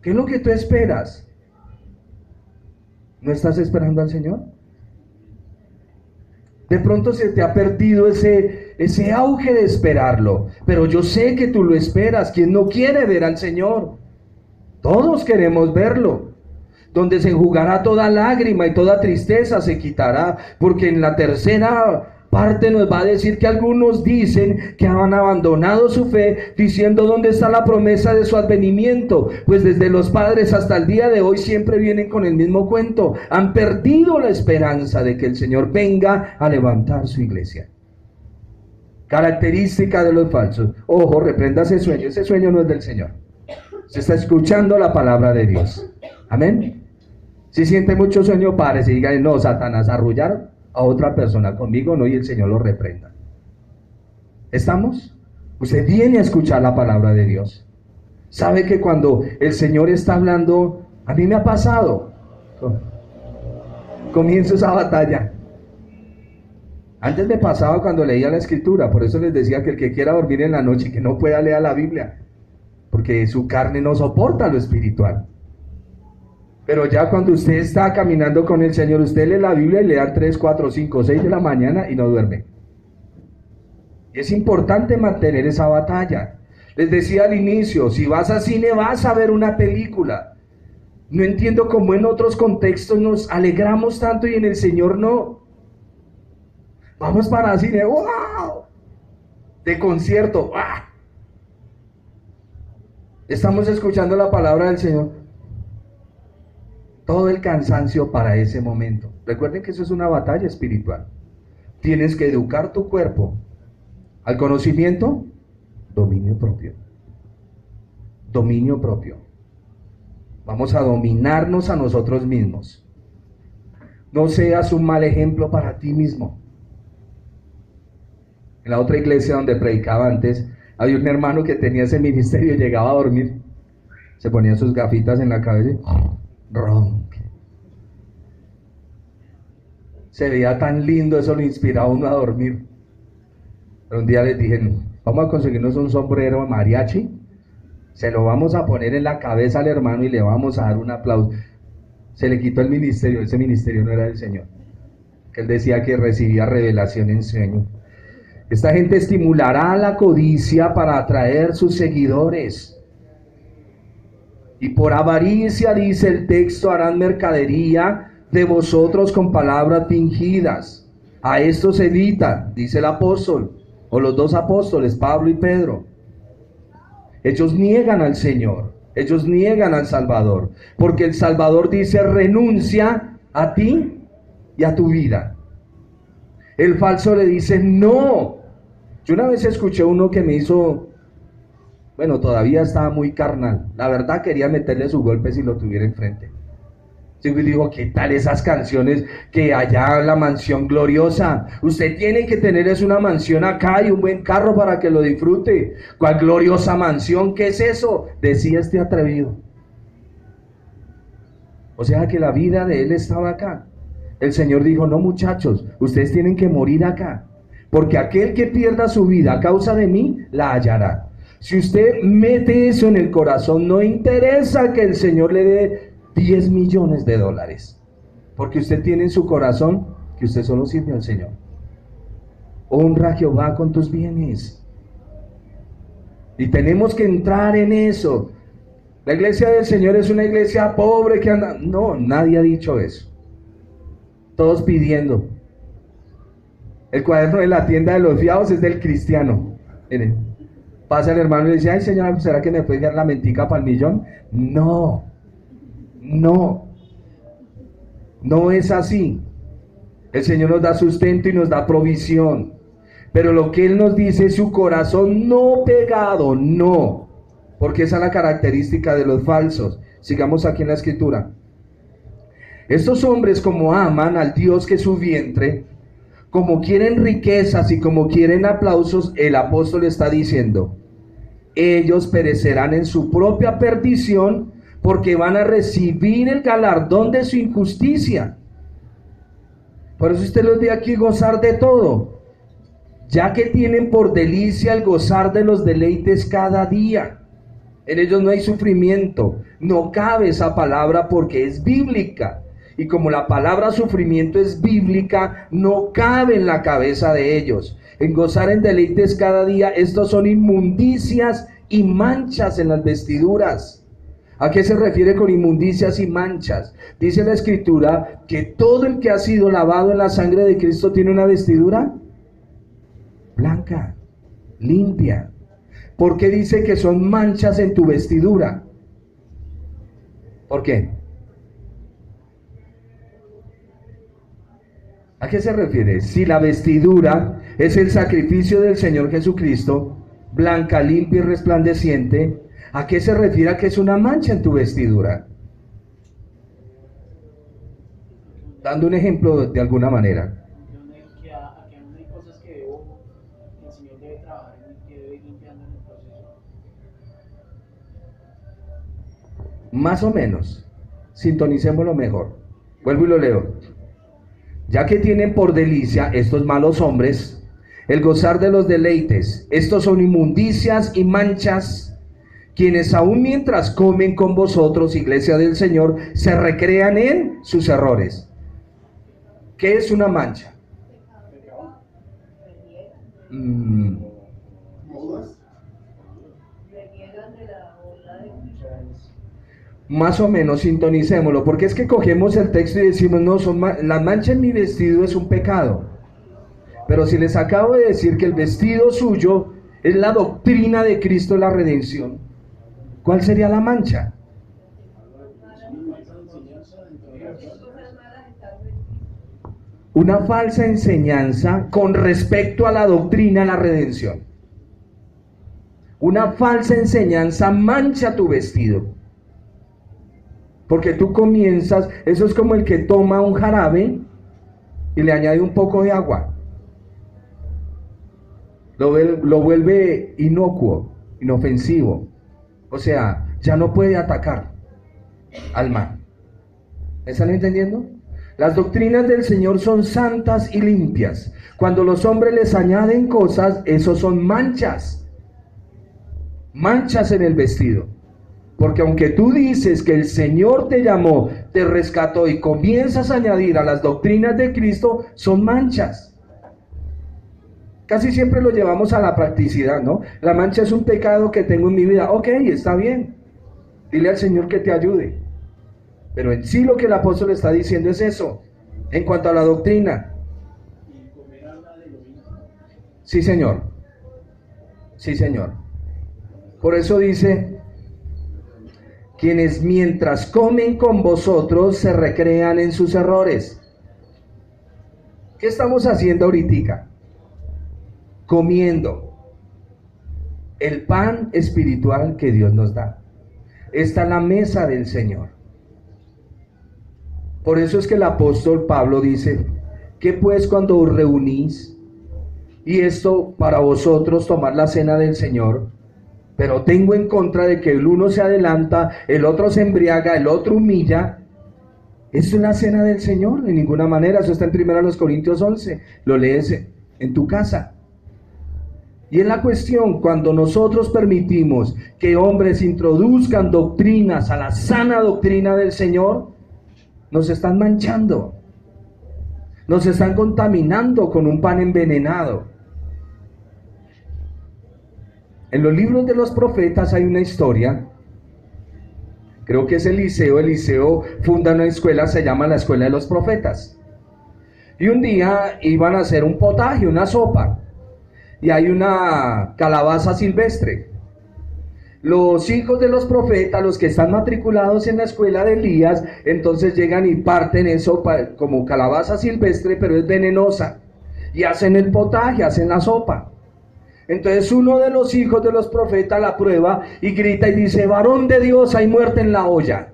¿Qué es lo que tú esperas? ¿No estás esperando al Señor? De pronto se te ha perdido ese auge de esperarlo, pero yo sé que tú lo esperas. ¿Quién no quiere ver al Señor? Todos queremos verlo. Donde se enjugará toda lágrima y toda tristeza se quitará, porque en la tercera parte nos va a decir que algunos dicen que han abandonado su fe, diciendo ¿dónde está la promesa de su advenimiento? Pues desde los padres hasta el día de hoy siempre vienen con el mismo cuento. Han perdido la esperanza de que el Señor venga a levantar su iglesia. Característica de los falsos. Ojo, reprenda ese sueño no es del Señor. Se está escuchando la palabra de Dios. Amén. Si siente mucho sueño, párese y diga, no, Satanás, arrullar a otra persona, conmigo no, y el Señor lo reprenda. ¿Estamos? Usted viene a escuchar la palabra de Dios. Sabe que cuando el Señor está hablando, a mí me ha pasado, comienzo esa batalla. Antes me pasaba cuando leía la Escritura, por eso les decía que el que quiera dormir en la noche y que no pueda leer la Biblia, porque su carne no soporta lo espiritual. Pero ya cuando usted está caminando con el Señor, usted lee la Biblia y le dan 3, 4, 5, 6 de la mañana y no duerme. Y es importante mantener esa batalla. Les decía al inicio, si vas a cine vas a ver una película. No entiendo cómo en otros contextos nos alegramos tanto y en el Señor no. Vamos para el cine, ¡wow! De concierto, ¡wow! Estamos escuchando la palabra del Señor. Todo el cansancio para ese momento. Recuerden que eso es una batalla espiritual. Tienes que educar tu cuerpo al conocimiento, dominio propio. Dominio propio. Vamos a dominarnos a nosotros mismos. No seas un mal ejemplo para ti mismo. En la otra iglesia donde predicaba antes, había un hermano que tenía ese ministerio, llegaba a dormir, se ponía sus gafitas en la cabeza y ronque. Se veía tan lindo, eso lo inspiraba a uno a dormir. Pero un día les dije, vamos a conseguirnos un sombrero mariachi, se lo vamos a poner en la cabeza al hermano y le vamos a dar un aplauso. Se le quitó el ministerio, ese ministerio no era del Señor, que él decía que recibía revelación en sueño. Esta gente estimulará la codicia para atraer sus seguidores. Y por avaricia, dice el texto, harán mercadería de vosotros con palabras fingidas. A estos evitan, dice el apóstol, o los dos apóstoles, Pablo y Pedro. Ellos niegan al Señor, ellos niegan al Salvador, porque el Salvador dice, renuncia a ti y a tu vida. El falso le dice, no. Yo una vez escuché uno que me hizo, bueno, todavía estaba muy carnal. La verdad quería meterle su golpe si lo tuviera enfrente. Y dijo, ¿qué tal esas canciones que allá en la mansión gloriosa? Usted tiene que tener es una mansión acá y un buen carro para que lo disfrute. ¿Cuál gloriosa mansión? ¿Qué es eso? Decía este atrevido. O sea que la vida de él estaba acá. El Señor dijo, no muchachos, ustedes tienen que morir acá. Porque aquel que pierda su vida a causa de mí, la hallará. Si usted mete eso en el corazón, no interesa que el Señor le dé 10 millones de dólares. Porque usted tiene en su corazón que usted solo sirve al Señor. Honra a Jehová con tus bienes. Y tenemos que entrar en eso. La iglesia del Señor es una iglesia pobre que anda... No, nadie ha dicho eso. Todos pidiendo. El cuaderno de la tienda de los fiados es del cristiano. Miren, pasa el hermano y le dice, ay señora, ¿será que me puede dar la mentica para el millón? No, no, no es así. El Señor nos da sustento y nos da provisión. Pero lo que Él nos dice es su corazón no pegado, no. Porque esa es la característica de los falsos. Sigamos aquí en la escritura. Estos hombres, como aman al Dios que es su vientre, como quieren riquezas y como quieren aplausos, el apóstol está diciendo, ellos perecerán en su propia perdición porque van a recibir el galardón de su injusticia. Por eso usted los ve aquí gozar de todo, ya que tienen por delicia el gozar de los deleites cada día. En ellos no hay sufrimiento, no cabe esa palabra porque es bíblica. Y como la palabra sufrimiento es bíblica, no cabe en la cabeza de ellos. En gozar en deleites cada día, estos son inmundicias y manchas en las vestiduras. ¿A qué se refiere con inmundicias y manchas? Dice la Escritura que todo el que ha sido lavado en la sangre de Cristo tiene una vestidura blanca, limpia. ¿Por qué dice que son manchas en tu vestidura? ¿Por qué? ¿A qué se refiere? Si la vestidura es el sacrificio del Señor Jesucristo, blanca, limpia y resplandeciente, ¿a qué se refiere a que es una mancha en tu vestidura? dando un ejemplo de alguna manera. Que aún hay cosas que el Señor debe trabajar y que debe ir limpiando en el proceso. Más o menos, sintonicémoslo mejor. Vuelvo y lo leo. Ya que tienen por delicia estos malos hombres el gozar de los deleites, estos son inmundicias y manchas, quienes aún mientras comen con vosotros, iglesia del Señor, se recrean en sus errores. ¿Qué es una mancha? Más o menos sintonicémoslo, porque es que cogemos el texto y decimos, no, la mancha en mi vestido es un pecado. Pero si les acabo de decir que el vestido suyo es la doctrina de Cristo, la redención, ¿cuál sería la mancha? Una falsa enseñanza con respecto a la doctrina, la redención. Una falsa enseñanza mancha tu vestido. Porque tú comienzas, eso es como el que toma un jarabe y le añade un poco de agua. Lo vuelve inocuo, inofensivo. O sea, ya no puede atacar al mal. ¿Me están entendiendo? Las doctrinas del Señor son santas y limpias. Cuando los hombres les añaden cosas, esos son manchas. Manchas en el vestido. Porque aunque tú dices que el Señor te llamó, te rescató y comienzas a añadir a las doctrinas de Cristo, son manchas. Casi siempre lo llevamos a la practicidad, ¿no? La mancha es un pecado que tengo en mi vida. Ok, está bien. Dile al Señor que te ayude. Pero en sí lo que el apóstol está diciendo es eso. En cuanto a la doctrina. Sí, Señor. Sí, Señor. Por eso dice, quienes mientras comen con vosotros se recrean en sus errores. ¿Qué estamos haciendo ahorita? Comiendo el pan espiritual que Dios nos da. Está la mesa del Señor. Por eso es que el apóstol Pablo dice, que pues cuando os reunís, y esto para vosotros tomar la cena del Señor, pero tengo en contra de que el uno se adelanta, el otro se embriaga, el otro humilla. Eso es la cena del Señor, de ninguna manera. Eso está en 1 Corintios 11, lo lees en tu casa. Y en la cuestión, cuando nosotros permitimos que hombres introduzcan doctrinas a la sana doctrina del Señor, nos están manchando, nos están contaminando con un pan envenenado. En los libros de los profetas hay una historia, creo que es Eliseo funda una escuela, se llama la Escuela de los Profetas. Y un día iban a hacer un potaje, una sopa, y hay una calabaza silvestre. Los hijos de los profetas, los que están matriculados en la escuela de Elías, entonces llegan y parten eso como calabaza silvestre, pero es venenosa, y hacen el potaje, hacen la sopa. Entonces uno de los hijos de los profetas la prueba y grita y dice, varón de Dios, hay muerte en la olla.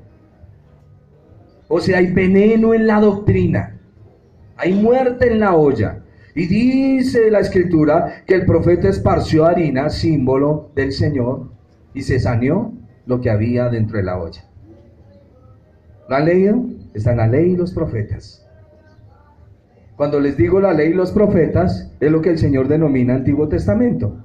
O sea, hay veneno en la doctrina, hay muerte en la olla. Y dice la escritura que el profeta esparció harina, símbolo del Señor, y se saneó lo que había dentro de la olla. ¿Lo han leído? Está en la ley y los profetas. Cuando les digo la ley y los profetas, es lo que el Señor denomina Antiguo Testamento.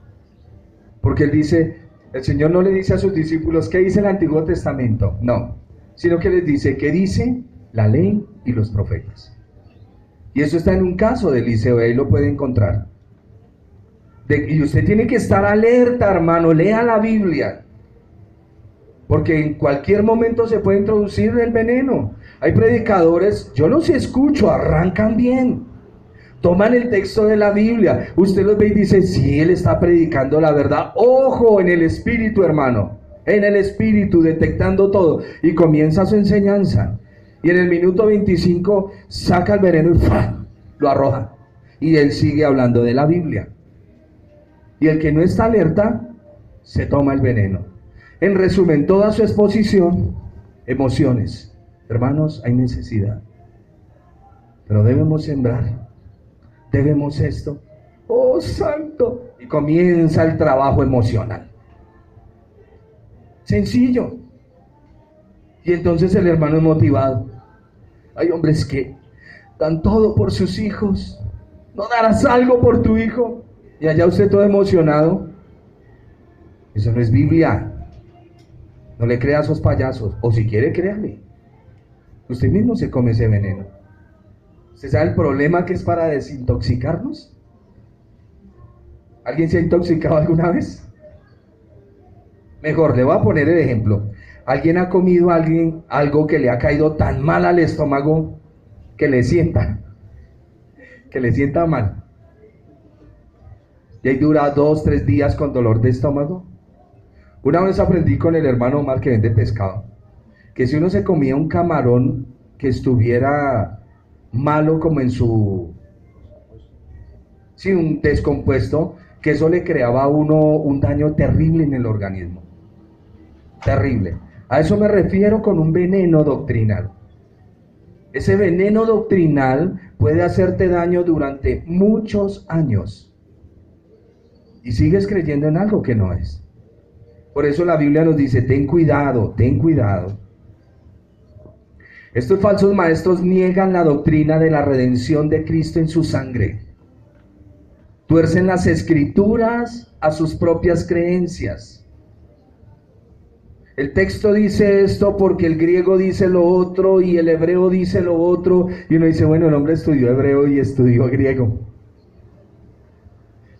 Porque Él dice, el Señor no le dice a sus discípulos, ¿qué dice el Antiguo Testamento? No, sino que les dice, ¿qué dice la ley y los profetas? Y eso está en un caso de Eliseo, ahí lo puede encontrar. Y usted tiene que estar alerta, hermano, lea la Biblia. Porque en cualquier momento se puede introducir el veneno. Hay predicadores, yo los escucho, arrancan bien. Toman el texto de la Biblia. Usted los ve y dice, sí, él está predicando la verdad. Ojo, en el espíritu, hermano. En el espíritu, detectando todo. Y comienza su enseñanza. Y en el minuto 25 saca el veneno y ¡fua!, lo arroja. Y él sigue hablando de la Biblia. Y el que no está alerta, se toma el veneno. En resumen, toda su exposición, emociones. Hermanos, hay necesidad. pero debemos sembrar, debemos esto. ¡Oh, santo! Y comienza el trabajo emocional. Sencillo. Y entonces el hermano es motivado. Hay hombres que dan todo por sus hijos. ¿No darás algo por tu hijo? Y allá usted todo emocionado. Eso no es Biblia. No le crea a esos payasos. O si quiere, créale. Usted mismo se come ese veneno. ¿Usted sabe el problema que es para desintoxicarnos? ¿Alguien se ha intoxicado alguna vez? Mejor, le voy a poner el ejemplo. ¿Alguien ha comido algo que le ha caído tan mal al estómago que le sienta mal? Y ahí dura 2, 3 días con dolor de estómago. Una vez aprendí con el hermano Omar que vende pescado, que si uno se comía un camarón que estuviera malo como en un descompuesto, que eso le creaba a uno un daño terrible en el organismo. Terrible. A eso me refiero con un veneno doctrinal. Ese veneno doctrinal puede hacerte daño durante muchos años y sigues creyendo en algo que no es. Por eso la Biblia nos dice, ten cuidado, ten cuidado. Estos falsos maestros niegan la doctrina de la redención de Cristo en su sangre. Tuercen las escrituras a sus propias creencias. El texto dice esto porque el griego dice lo otro y el hebreo dice lo otro. Y uno dice, bueno, el hombre estudió hebreo y estudió griego.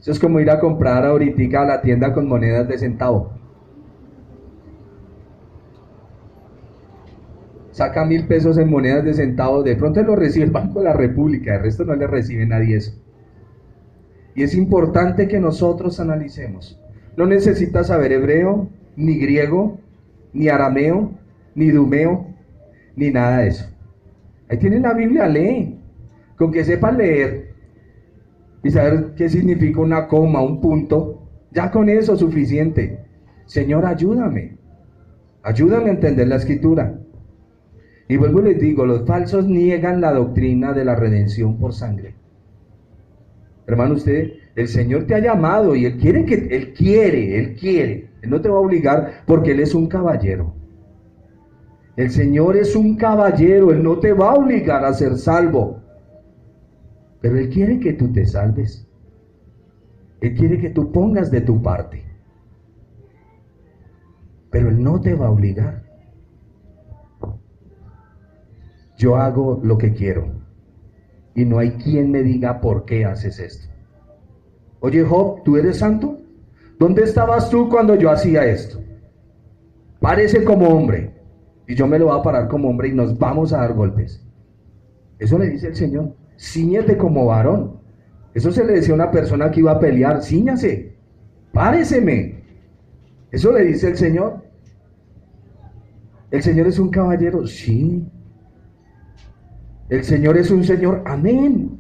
Eso es como ir a comprar ahorita a la tienda con monedas de centavo. Saca 1.000 pesos en monedas de centavo, de pronto lo recibe el Banco de la República, el resto no le recibe nadie eso. Y es importante que nosotros analicemos. No necesitas saber hebreo, ni griego, ni arameo, ni dumeo, ni nada de eso. Ahí tienes la Biblia, lee. Con que sepas leer y saber qué significa una coma, un punto, ya con eso es suficiente. Señor, ayúdame. Ayúdame a entender la escritura. Y vuelvo y les digo, los falsos niegan la doctrina de la redención por sangre. Hermano, el Señor te ha llamado y Él quiere. Él no te va a obligar porque Él es un caballero. El Señor es un caballero, Él no te va a obligar a ser salvo. Pero Él quiere que tú te salves. Él quiere que tú pongas de tu parte. Pero Él no te va a obligar. Yo hago lo que quiero y no hay quien me diga por qué haces esto. Oye, Job, ¿tú eres santo? ¿Dónde estabas tú cuando yo hacía esto? Párese como hombre y yo me lo voy a parar como hombre y nos vamos a dar golpes. Eso le dice el Señor. Cíñete como varón. Eso se le decía a una persona que iba a pelear. Cíñase, páreseme. Eso le dice el Señor. ¿El Señor es un caballero? Sí. El Señor es un Señor, amén.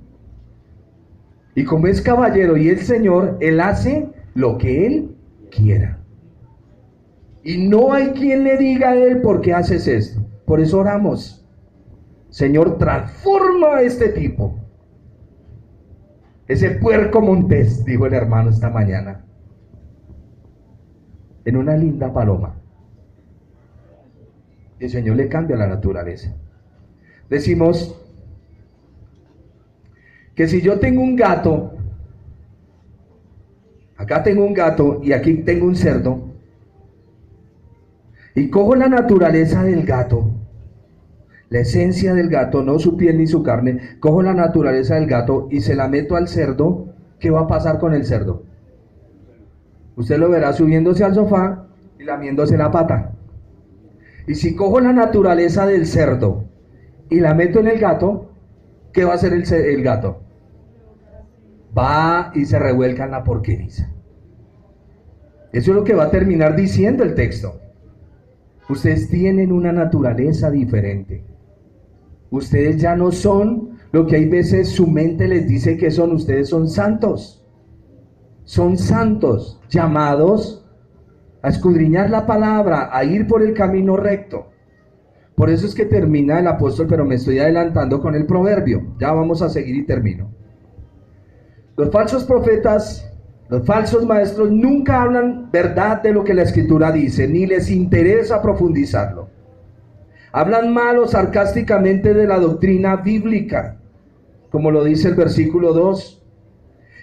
Y como es caballero y el Señor, Él hace lo que Él quiera. Y no hay quien le diga a Él por qué haces esto. Por eso oramos. Señor, transforma a este tipo. Ese puerco montés, dijo el hermano esta mañana, en una linda paloma. Y el Señor le cambia la naturaleza. Decimos que si yo tengo un gato, acá tengo un gato y aquí tengo un cerdo, y cojo la naturaleza del gato, la esencia del gato, no su piel ni su carne, cojo la naturaleza del gato y se la meto al cerdo, ¿qué va a pasar con el cerdo? Usted lo verá subiéndose al sofá y lamiéndose la pata. Y si cojo la naturaleza del cerdo y la meto en el gato, ¿qué va a hacer el gato? Va y se revuelca en la porqueriza. Eso es lo que va a terminar diciendo el texto. Ustedes tienen una naturaleza diferente. Ustedes ya no son lo que hay veces su mente les dice que son. Ustedes son santos. Son santos, llamados a escudriñar la palabra, a ir por el camino recto. Por eso es que termina el apóstol, pero me estoy adelantando con el proverbio. Ya vamos a seguir y termino. Los falsos profetas, los falsos maestros nunca hablan verdad de lo que la Escritura dice, ni les interesa profundizarlo. Hablan mal o sarcásticamente de la doctrina bíblica, como lo dice el versículo 2.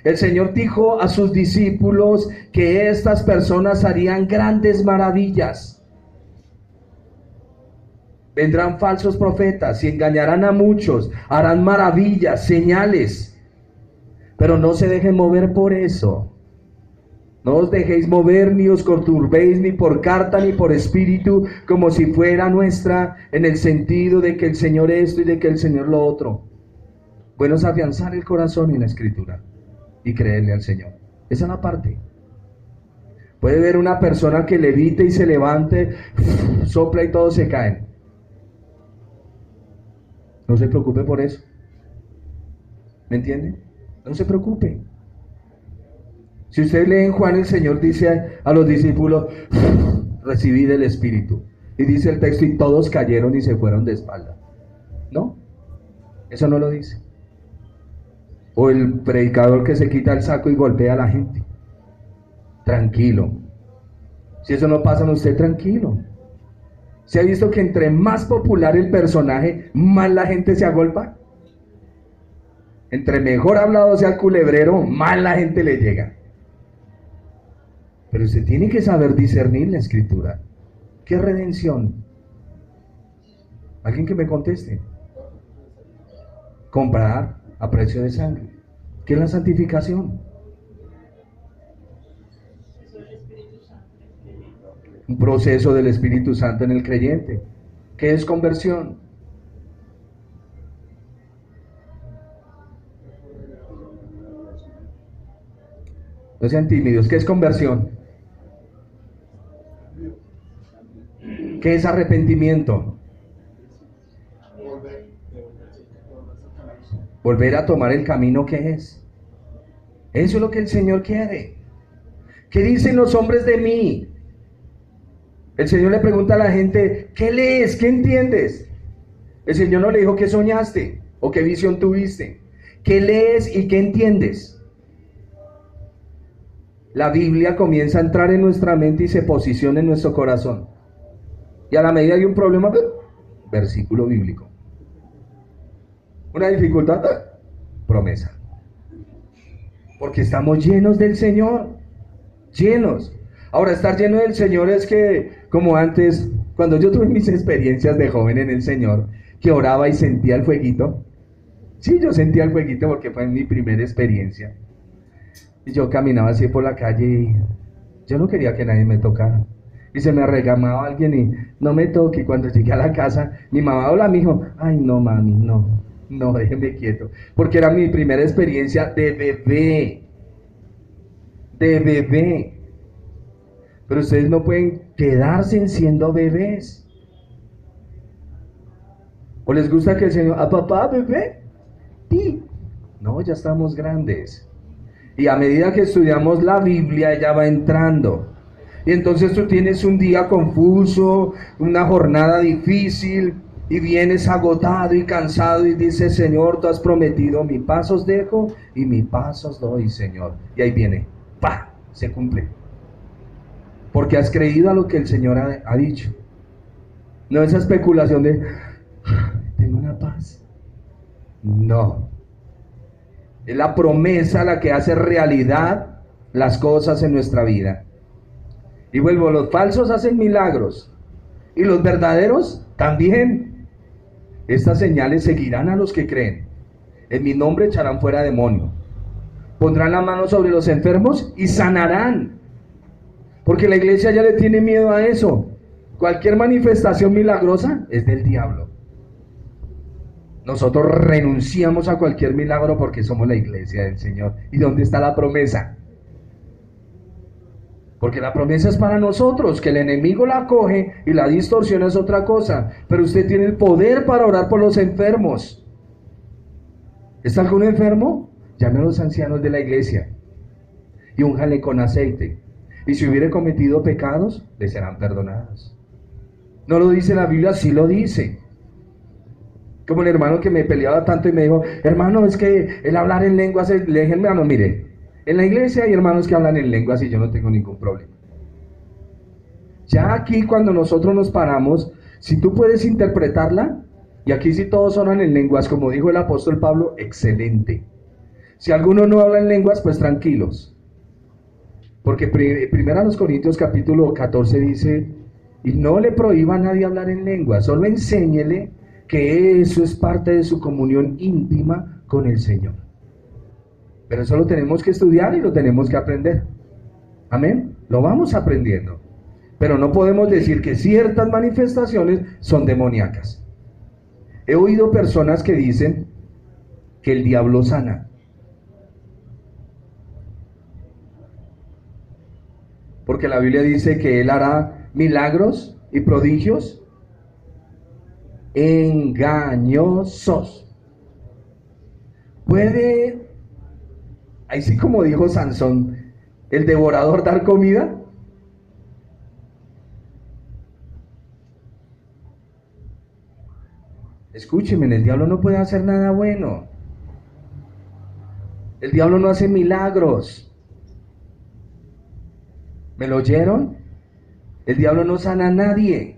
El Señor dijo a sus discípulos que estas personas harían grandes maravillas. Vendrán falsos profetas y engañarán a muchos, harán maravillas, señales. Pero no se dejen mover por eso. No os dejéis mover, ni os conturbéis, ni por carta, ni por espíritu, como si fuera nuestra, en el sentido de que el Señor esto y de que el Señor lo otro. Bueno es afianzar el corazón en la Escritura y creerle al Señor. Esa es la parte. Puede ver una persona que levite y se levante, sopla y todos se caen. No se preocupe por eso. ¿Me entiende? No se preocupe. Si usted lee en Juan, el Señor dice a los discípulos, recibid el Espíritu. Y dice el texto, y todos cayeron y se fueron de espalda. No, eso no lo dice. O el predicador que se quita el saco y golpea a la gente. Tranquilo. Si eso no pasa en usted, tranquilo. ¿Se ha visto que entre más popular el personaje, más la gente se agolpa? Entre mejor hablado sea el culebrero, más la gente le llega. Pero usted tiene que saber discernir la Escritura. ¿Qué es redención? ¿Alguien que me conteste? Comprar a precio de sangre. ¿Qué es la santificación? Un proceso del Espíritu Santo en el creyente. ¿Qué es conversión? No sean tímidos. ¿Qué es conversión? ¿Qué es arrepentimiento? Volver a tomar el camino que es. Eso es lo que el Señor quiere. ¿Qué dicen los hombres de mí? El Señor le pregunta a la gente, ¿qué lees? ¿Qué entiendes? El Señor no le dijo qué soñaste o qué visión tuviste. ¿Qué lees y qué entiendes? La Biblia comienza a entrar en nuestra mente y se posiciona en nuestro corazón. Y a la medida de un problema, versículo bíblico. Una dificultad, promesa. Porque estamos llenos del Señor. Llenos. Ahora, estar lleno del Señor es que, como antes, cuando yo tuve mis experiencias de joven en el Señor, que oraba y sentía el fueguito. Sí, yo sentía el fueguito porque fue mi primera experiencia. Y yo caminaba así por la calle y yo no quería que nadie me tocara. Y se me arregamaba alguien y no me toque. Y cuando llegué a la casa, mi mamá, hola, mijo. Ay, no, mami, no, déjeme quieto. Porque era mi primera experiencia de bebé. De bebé. Pero ustedes no pueden quedarse siendo bebés. ¿O les gusta que el Señor, a papá, bebé? Sí. No, ya estamos grandes. Y a medida que estudiamos la Biblia, ella va entrando. Y entonces tú tienes un día confuso, una jornada difícil, y vienes agotado y cansado y dices, Señor, tú has prometido, mi paz os dejo y mi paz os doy, Señor. Y ahí viene, ¡pa!, se cumple. Porque has creído a lo que el Señor ha dicho. No esa especulación de, tengo una paz. No. Es la promesa la que hace realidad las cosas en nuestra vida. Y vuelvo, los falsos hacen milagros. Y los verdaderos también. Estas señales seguirán a los que creen. En mi nombre echarán fuera demonios. Pondrán la mano sobre los enfermos y sanarán. Porque la iglesia ya le tiene miedo a eso. Cualquier manifestación milagrosa es del diablo. Nosotros renunciamos a cualquier milagro porque somos la iglesia del Señor. ¿Y dónde está la promesa? Porque la promesa es para nosotros, que el enemigo la coge y la distorsión es otra cosa. Pero usted tiene el poder para orar por los enfermos. ¿Está algún enfermo? Llame a los ancianos de la iglesia y únjale con aceite. Y si hubiere cometido pecados, le serán perdonados. No lo dice la Biblia, sí lo dice. Como el hermano que me peleaba tanto y me dijo, hermano, es que el hablar en lenguas, le dije, hermano, mire, en la iglesia hay hermanos que hablan en lenguas y yo no tengo ningún problema. Ya aquí cuando nosotros nos paramos, si tú puedes interpretarla, y aquí si todos hablan en lenguas, como dijo el apóstol Pablo, excelente. Si alguno no habla en lenguas, pues tranquilos. Porque primero a los Corintios capítulo 14 dice, y no le prohíba a nadie hablar en lenguas, solo enséñele que eso es parte de su comunión íntima con el Señor. Pero eso lo tenemos que estudiar y lo tenemos que aprender. Amén. Lo vamos aprendiendo. Pero no podemos decir que ciertas manifestaciones son demoníacas. He oído personas que dicen que el diablo sana. Porque la Biblia dice que él hará milagros y prodigios engañosos. ¿Puede, ahí sí como dijo Sansón, el devorador dar comida? Escúcheme, el diablo no puede hacer nada bueno. El diablo no hace milagros. ¿Me lo oyeron? El diablo no sana a nadie.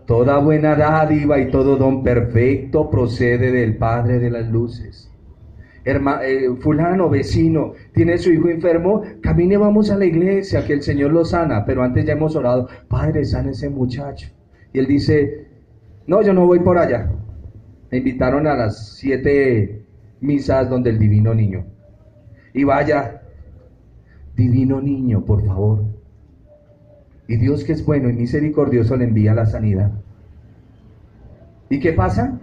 Toda buena dádiva y todo don perfecto procede del Padre de las luces. Fulano, vecino, tiene su hijo enfermo, camine, vamos a la iglesia, que el Señor lo sana. Pero antes ya hemos orado, Padre, sana ese muchacho. Y él dice, no, yo no voy por allá. Me invitaron a las 7 misas donde el divino niño. Y vaya, divino niño, por favor. Y Dios, que es bueno y misericordioso, le envía la sanidad. ¿Y qué pasa?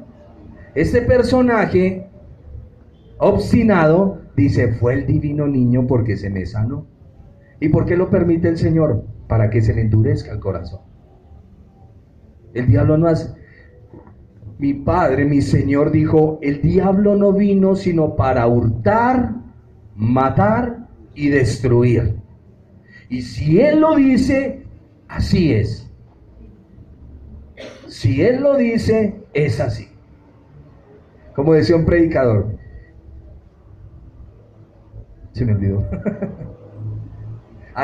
Este personaje obstinado dice, fue el divino niño porque se me sanó. ¿Y por qué lo permite el Señor? Para que se le endurezca el corazón. El diablo no hace. Mi Padre, mi Señor dijo, el diablo no vino sino para hurtar, matar y destruir. Y si Él lo dice, así es. Si Él lo dice, es así. Como decía un predicador. Se me olvidó.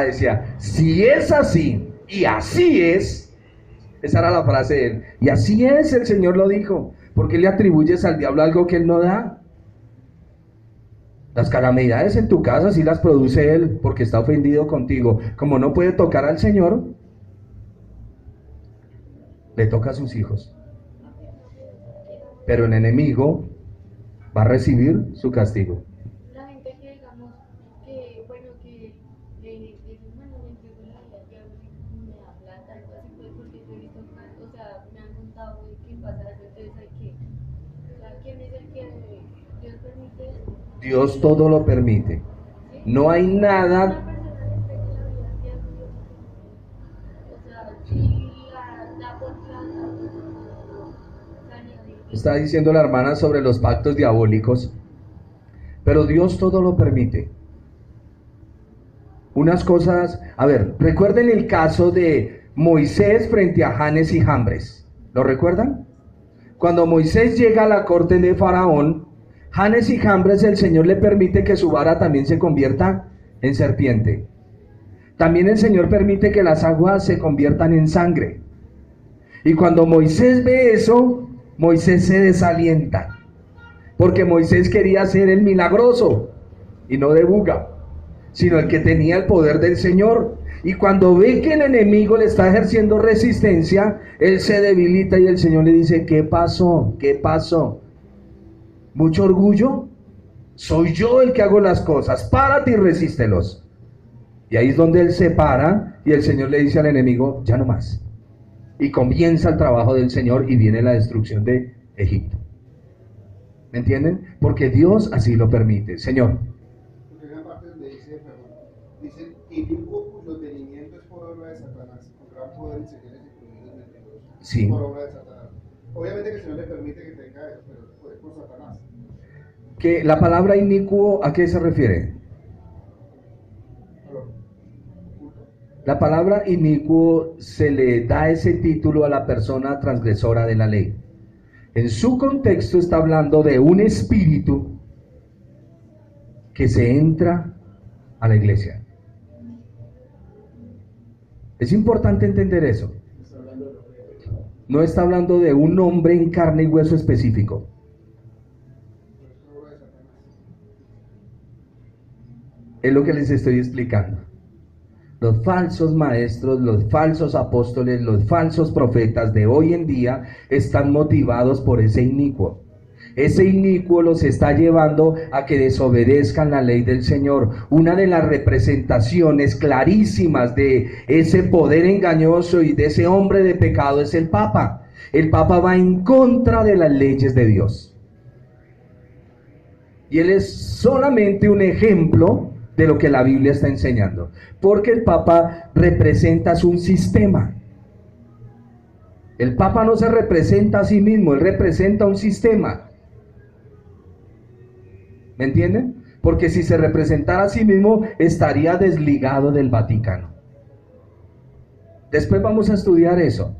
Decía, si es así y así es. Esa era la frase de él. Y así es, el Señor lo dijo. ¿Por qué le atribuyes al diablo algo que Él no da? Las calamidades en tu casa sí las produce Él porque está ofendido contigo. Como no puede tocar al Señor, le toca a sus hijos. Pero el enemigo va a recibir su castigo. La gente que digamos que, bueno, que bueno, le entrego la vida al diablo y me da plata, algo así, pues porque yo he visto, o sea, me han contado que pasa eso, entonces hay que, o sea, ¿quién es el que Dios permite eso? Dios todo lo permite. ¿Sí? No hay nada. Una persona le entrega la vida al diablo, Dios permite. O sea, si la por plata, Está diciendo la hermana sobre los pactos diabólicos. Pero Dios todo lo permite. Unas cosas, a ver, recuerden el caso de Moisés frente a Janes y Jambres. ¿Lo recuerdan? Cuando Moisés llega a la corte de Faraón, Janes y Jambres, el Señor le permite que su vara también se convierta en serpiente. También el Señor permite que las aguas se conviertan en sangre. Y cuando Moisés ve eso, Moisés se desalienta. Porque Moisés quería ser el milagroso y no de buga, sino el que tenía el poder del Señor. Y cuando ve que el enemigo le está ejerciendo resistencia, él se debilita y el Señor le dice, ¿qué pasó? ¿Qué pasó? ¿Mucho orgullo? Soy yo el que hago las cosas, párate y resístelos. Y ahí es donde él se para y el Señor le dice al enemigo, ya no más. Y comienza el trabajo del Señor y viene la destrucción de Egipto. ¿Me entienden? Porque Dios así lo permite. Señor. Porque hay una parte donde dice, inicuo cuyo tenimiento es por obra de Satanás, con gran poder y señales y prodigios mentirosos. Sí. Por obra de Satanás. Obviamente que el Señor le permite que tenga eso, pero es por Satanás. Que la palabra inicuo, ¿a qué se refiere? La palabra inicuo se le da ese título a la persona transgresora de la ley. En su contexto está hablando de un espíritu que se entra a la iglesia. Es importante entender eso. No está hablando de un hombre en carne y hueso específico. Es lo que les estoy explicando. Los falsos maestros, los falsos apóstoles, los falsos profetas de hoy en día están motivados por ese inicuo. Ese inicuo los está llevando a que desobedezcan la ley del Señor. Una de las representaciones clarísimas de ese poder engañoso y de ese hombre de pecado es el Papa. El Papa va en contra de las leyes de Dios. Y él es solamente un ejemplo de lo que la Biblia está enseñando, porque el Papa representa un sistema. El Papa no se representa a sí mismo, él representa un sistema. ¿Me entienden? Porque si se representara a sí mismo, estaría desligado del Vaticano. Después vamos a estudiar eso.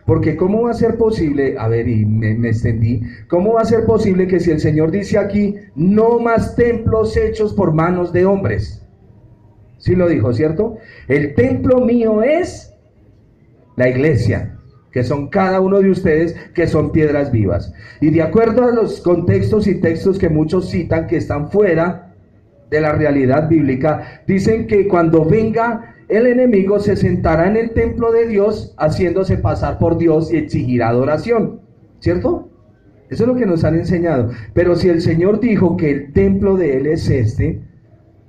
Porque ¿cómo va a ser posible? A ver, y me extendí. ¿Cómo va a ser posible que si el Señor dice aquí, no más templos hechos por manos de hombres? Sí lo dijo, ¿cierto? El templo mío es la iglesia, que son cada uno de ustedes, que son piedras vivas. Y de acuerdo a los contextos y textos que muchos citan, que están fuera de la realidad bíblica, dicen que cuando venga el enemigo se sentará en el templo de Dios haciéndose pasar por Dios y exigirá adoración, ¿cierto? Eso es lo que nos han enseñado. Pero si el Señor dijo que el templo de Él es este,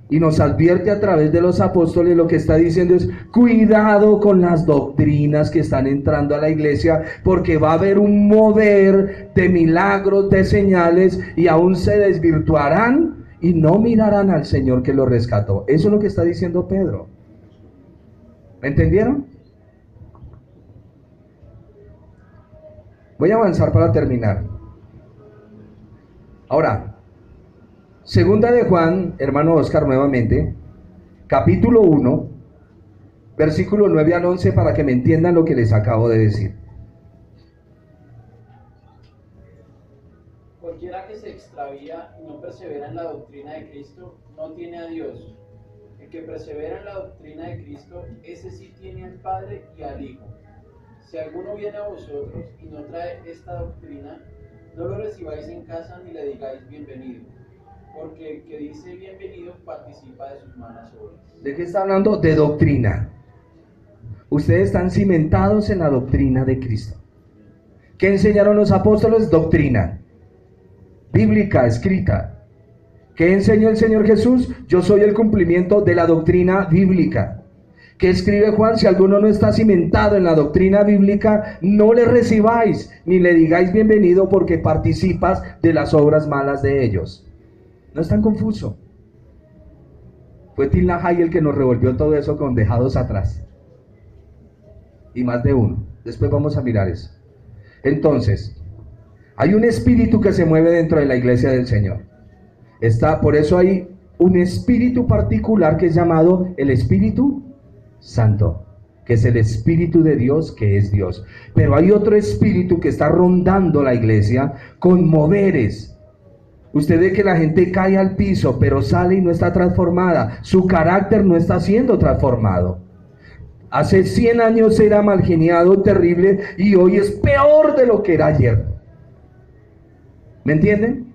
y nos advierte a través de los apóstoles, lo que está diciendo es, cuidado con las doctrinas que están entrando a la iglesia, porque va a haber un mover de milagros, de señales, y aún se desvirtuarán y no mirarán al Señor que los rescató. Eso es lo que está diciendo Pedro. ¿Me entendieron? Voy a avanzar para terminar. Ahora, segunda de Juan, hermano Oscar, nuevamente, capítulo 1, versículo 9 al 11, para que me entiendan lo que les acabo de decir. Cualquiera que se extravía y no persevera en la doctrina de Cristo, no tiene a Dios. El que persevera en la doctrina de Cristo, ese sí tiene al Padre y al Hijo. Si alguno viene a vosotros y no trae esta doctrina, no lo recibáis en casa ni le digáis bienvenido, porque el que dice bienvenido participa de sus malas obras. ¿De qué está hablando? De doctrina. Ustedes están cimentados en la doctrina de Cristo. ¿Qué enseñaron los apóstoles? Doctrina bíblica, escrita. ¿Qué enseñó el Señor Jesús? Yo soy el cumplimiento de la doctrina bíblica. ¿Qué escribe Juan? Si alguno no está cimentado en la doctrina bíblica, no le recibáis, ni le digáis bienvenido, porque participas de las obras malas de ellos. No es tan confuso. Fue Tim LaHaye el que nos revolvió todo eso con dejados atrás. Y más de uno. Después vamos a mirar eso. Entonces, hay un espíritu que se mueve dentro de la iglesia del Señor. Por eso hay un espíritu particular que es llamado el Espíritu Santo, que es el Espíritu de Dios, que es Dios. Pero hay otro espíritu que está rondando la iglesia con moveres. Usted ve que la gente cae al piso, pero sale y no está transformada. Su carácter no está siendo transformado. Hace 100 años era mal geniado, terrible, y hoy es peor de lo que era ayer. ¿Me entienden?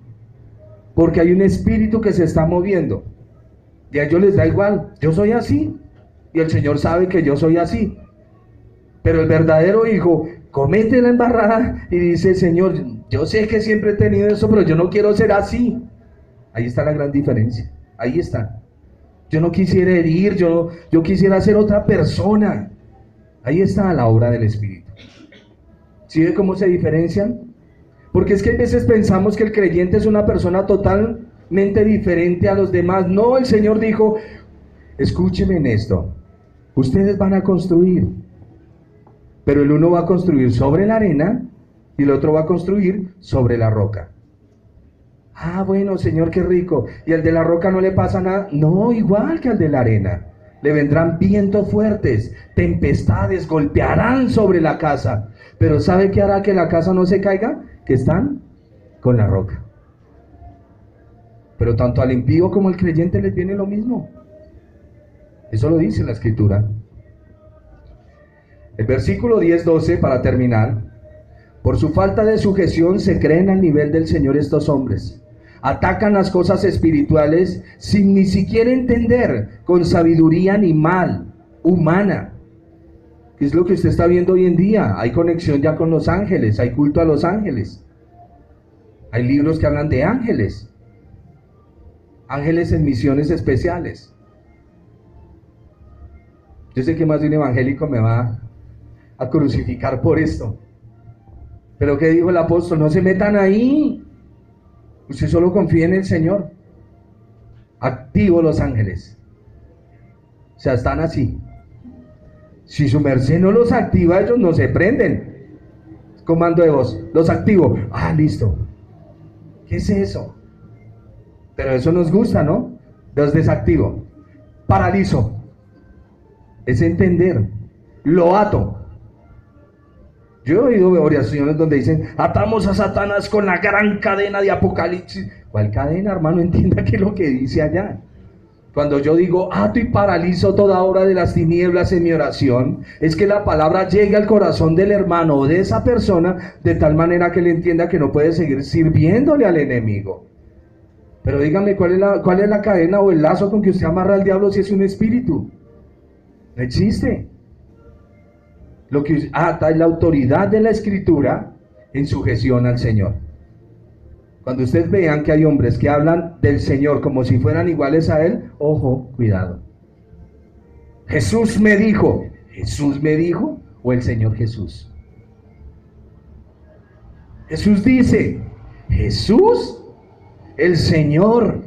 Porque hay un espíritu que se está moviendo. Y a ellos les da igual, yo soy así. Y el Señor sabe que yo soy así. Pero el verdadero hijo comete la embarrada y dice, Señor, yo sé que siempre he tenido eso, pero yo no quiero ser así. Ahí está la gran diferencia. Ahí está. Yo no quisiera herir, yo quisiera ser otra persona. Ahí está la obra del Espíritu. ¿Sí ve cómo se diferencian? Porque es que a veces pensamos que el creyente es una persona totalmente diferente a los demás. No, el Señor dijo, escúcheme en esto, ustedes van a construir, pero el uno va a construir sobre la arena y el otro va a construir sobre la roca. Ah, bueno, Señor, qué rico. ¿Y al de la roca no le pasa nada? No, igual que al de la arena. Le vendrán vientos fuertes, tempestades golpearán sobre la casa. Pero ¿sabe qué hará que la casa no se caiga? Que están con la roca. Pero tanto al impío como al creyente les viene lo mismo. Eso lo dice la Escritura. El versículo 10-12, para terminar. Por su falta de sujeción se creen al nivel del Señor estos hombres. Atacan las cosas espirituales sin ni siquiera entender, con sabiduría animal, humana. ¿Qué es lo que usted está viendo hoy en día? Hay conexión ya con los ángeles, hay culto a los ángeles. Hay libros que hablan de ángeles. Ángeles en misiones especiales. Yo sé que más de un evangélico me va a crucificar por esto. Pero ¿qué dijo el apóstol? No se metan ahí. Usted solo confía en el Señor. Activo los ángeles. O sea, están así. Si su merced no los activa, ellos no se prenden. Comando de voz. Los activo. Ah, listo. ¿Qué es eso? Pero eso nos gusta, ¿no? Los desactivo. Paralizo. Es entender. Lo ato. Yo he oído oraciones donde dicen, atamos a Satanás con la gran cadena de Apocalipsis. ¿Cuál cadena, hermano? Entienda qué es lo que dice allá. Cuando yo digo, ato y paralizo toda obra de las tinieblas en mi oración, es que la palabra llegue al corazón del hermano o de esa persona, de tal manera que él entienda que no puede seguir sirviéndole al enemigo. Pero dígame, ¿cuál es la cadena o el lazo con que usted amarra al diablo si es un espíritu? No existe. Lo que ata es la autoridad de la Escritura en sujeción al Señor. Cuando ustedes vean que hay hombres que hablan del Señor como si fueran iguales a Él, ojo, cuidado. Jesús me dijo o el Señor Jesús. Jesús dice, Jesús, el Señor,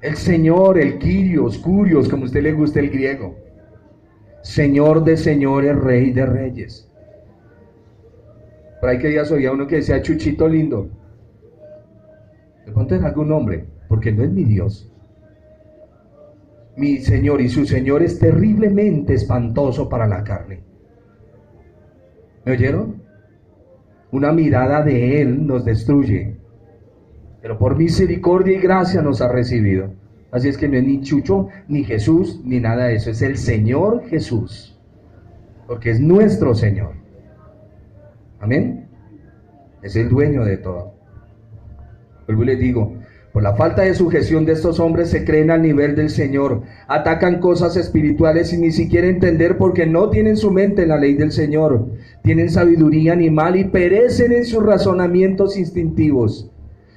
el Kyrios, Curios, como a usted le guste el griego. Señor de señores, Rey de reyes. Por ahí que días oía uno que decía Chuchito lindo. De pronto es algún nombre, porque no es mi Dios. Mi Señor y su Señor es terriblemente espantoso para la carne. ¿Me oyeron? Una mirada de Él nos destruye, pero por misericordia y gracia nos ha recibido. Así es que no es ni Chucho, ni Jesús, ni nada de eso. Es el Señor Jesús. Porque es nuestro Señor. Amén. Es el dueño de todo. Vuelvo y les digo, por la falta de sujeción de estos hombres se creen al nivel del Señor. Atacan cosas espirituales sin ni siquiera entender, porque no tienen su mente en la ley del Señor. Tienen sabiduría animal y perecen en sus razonamientos instintivos.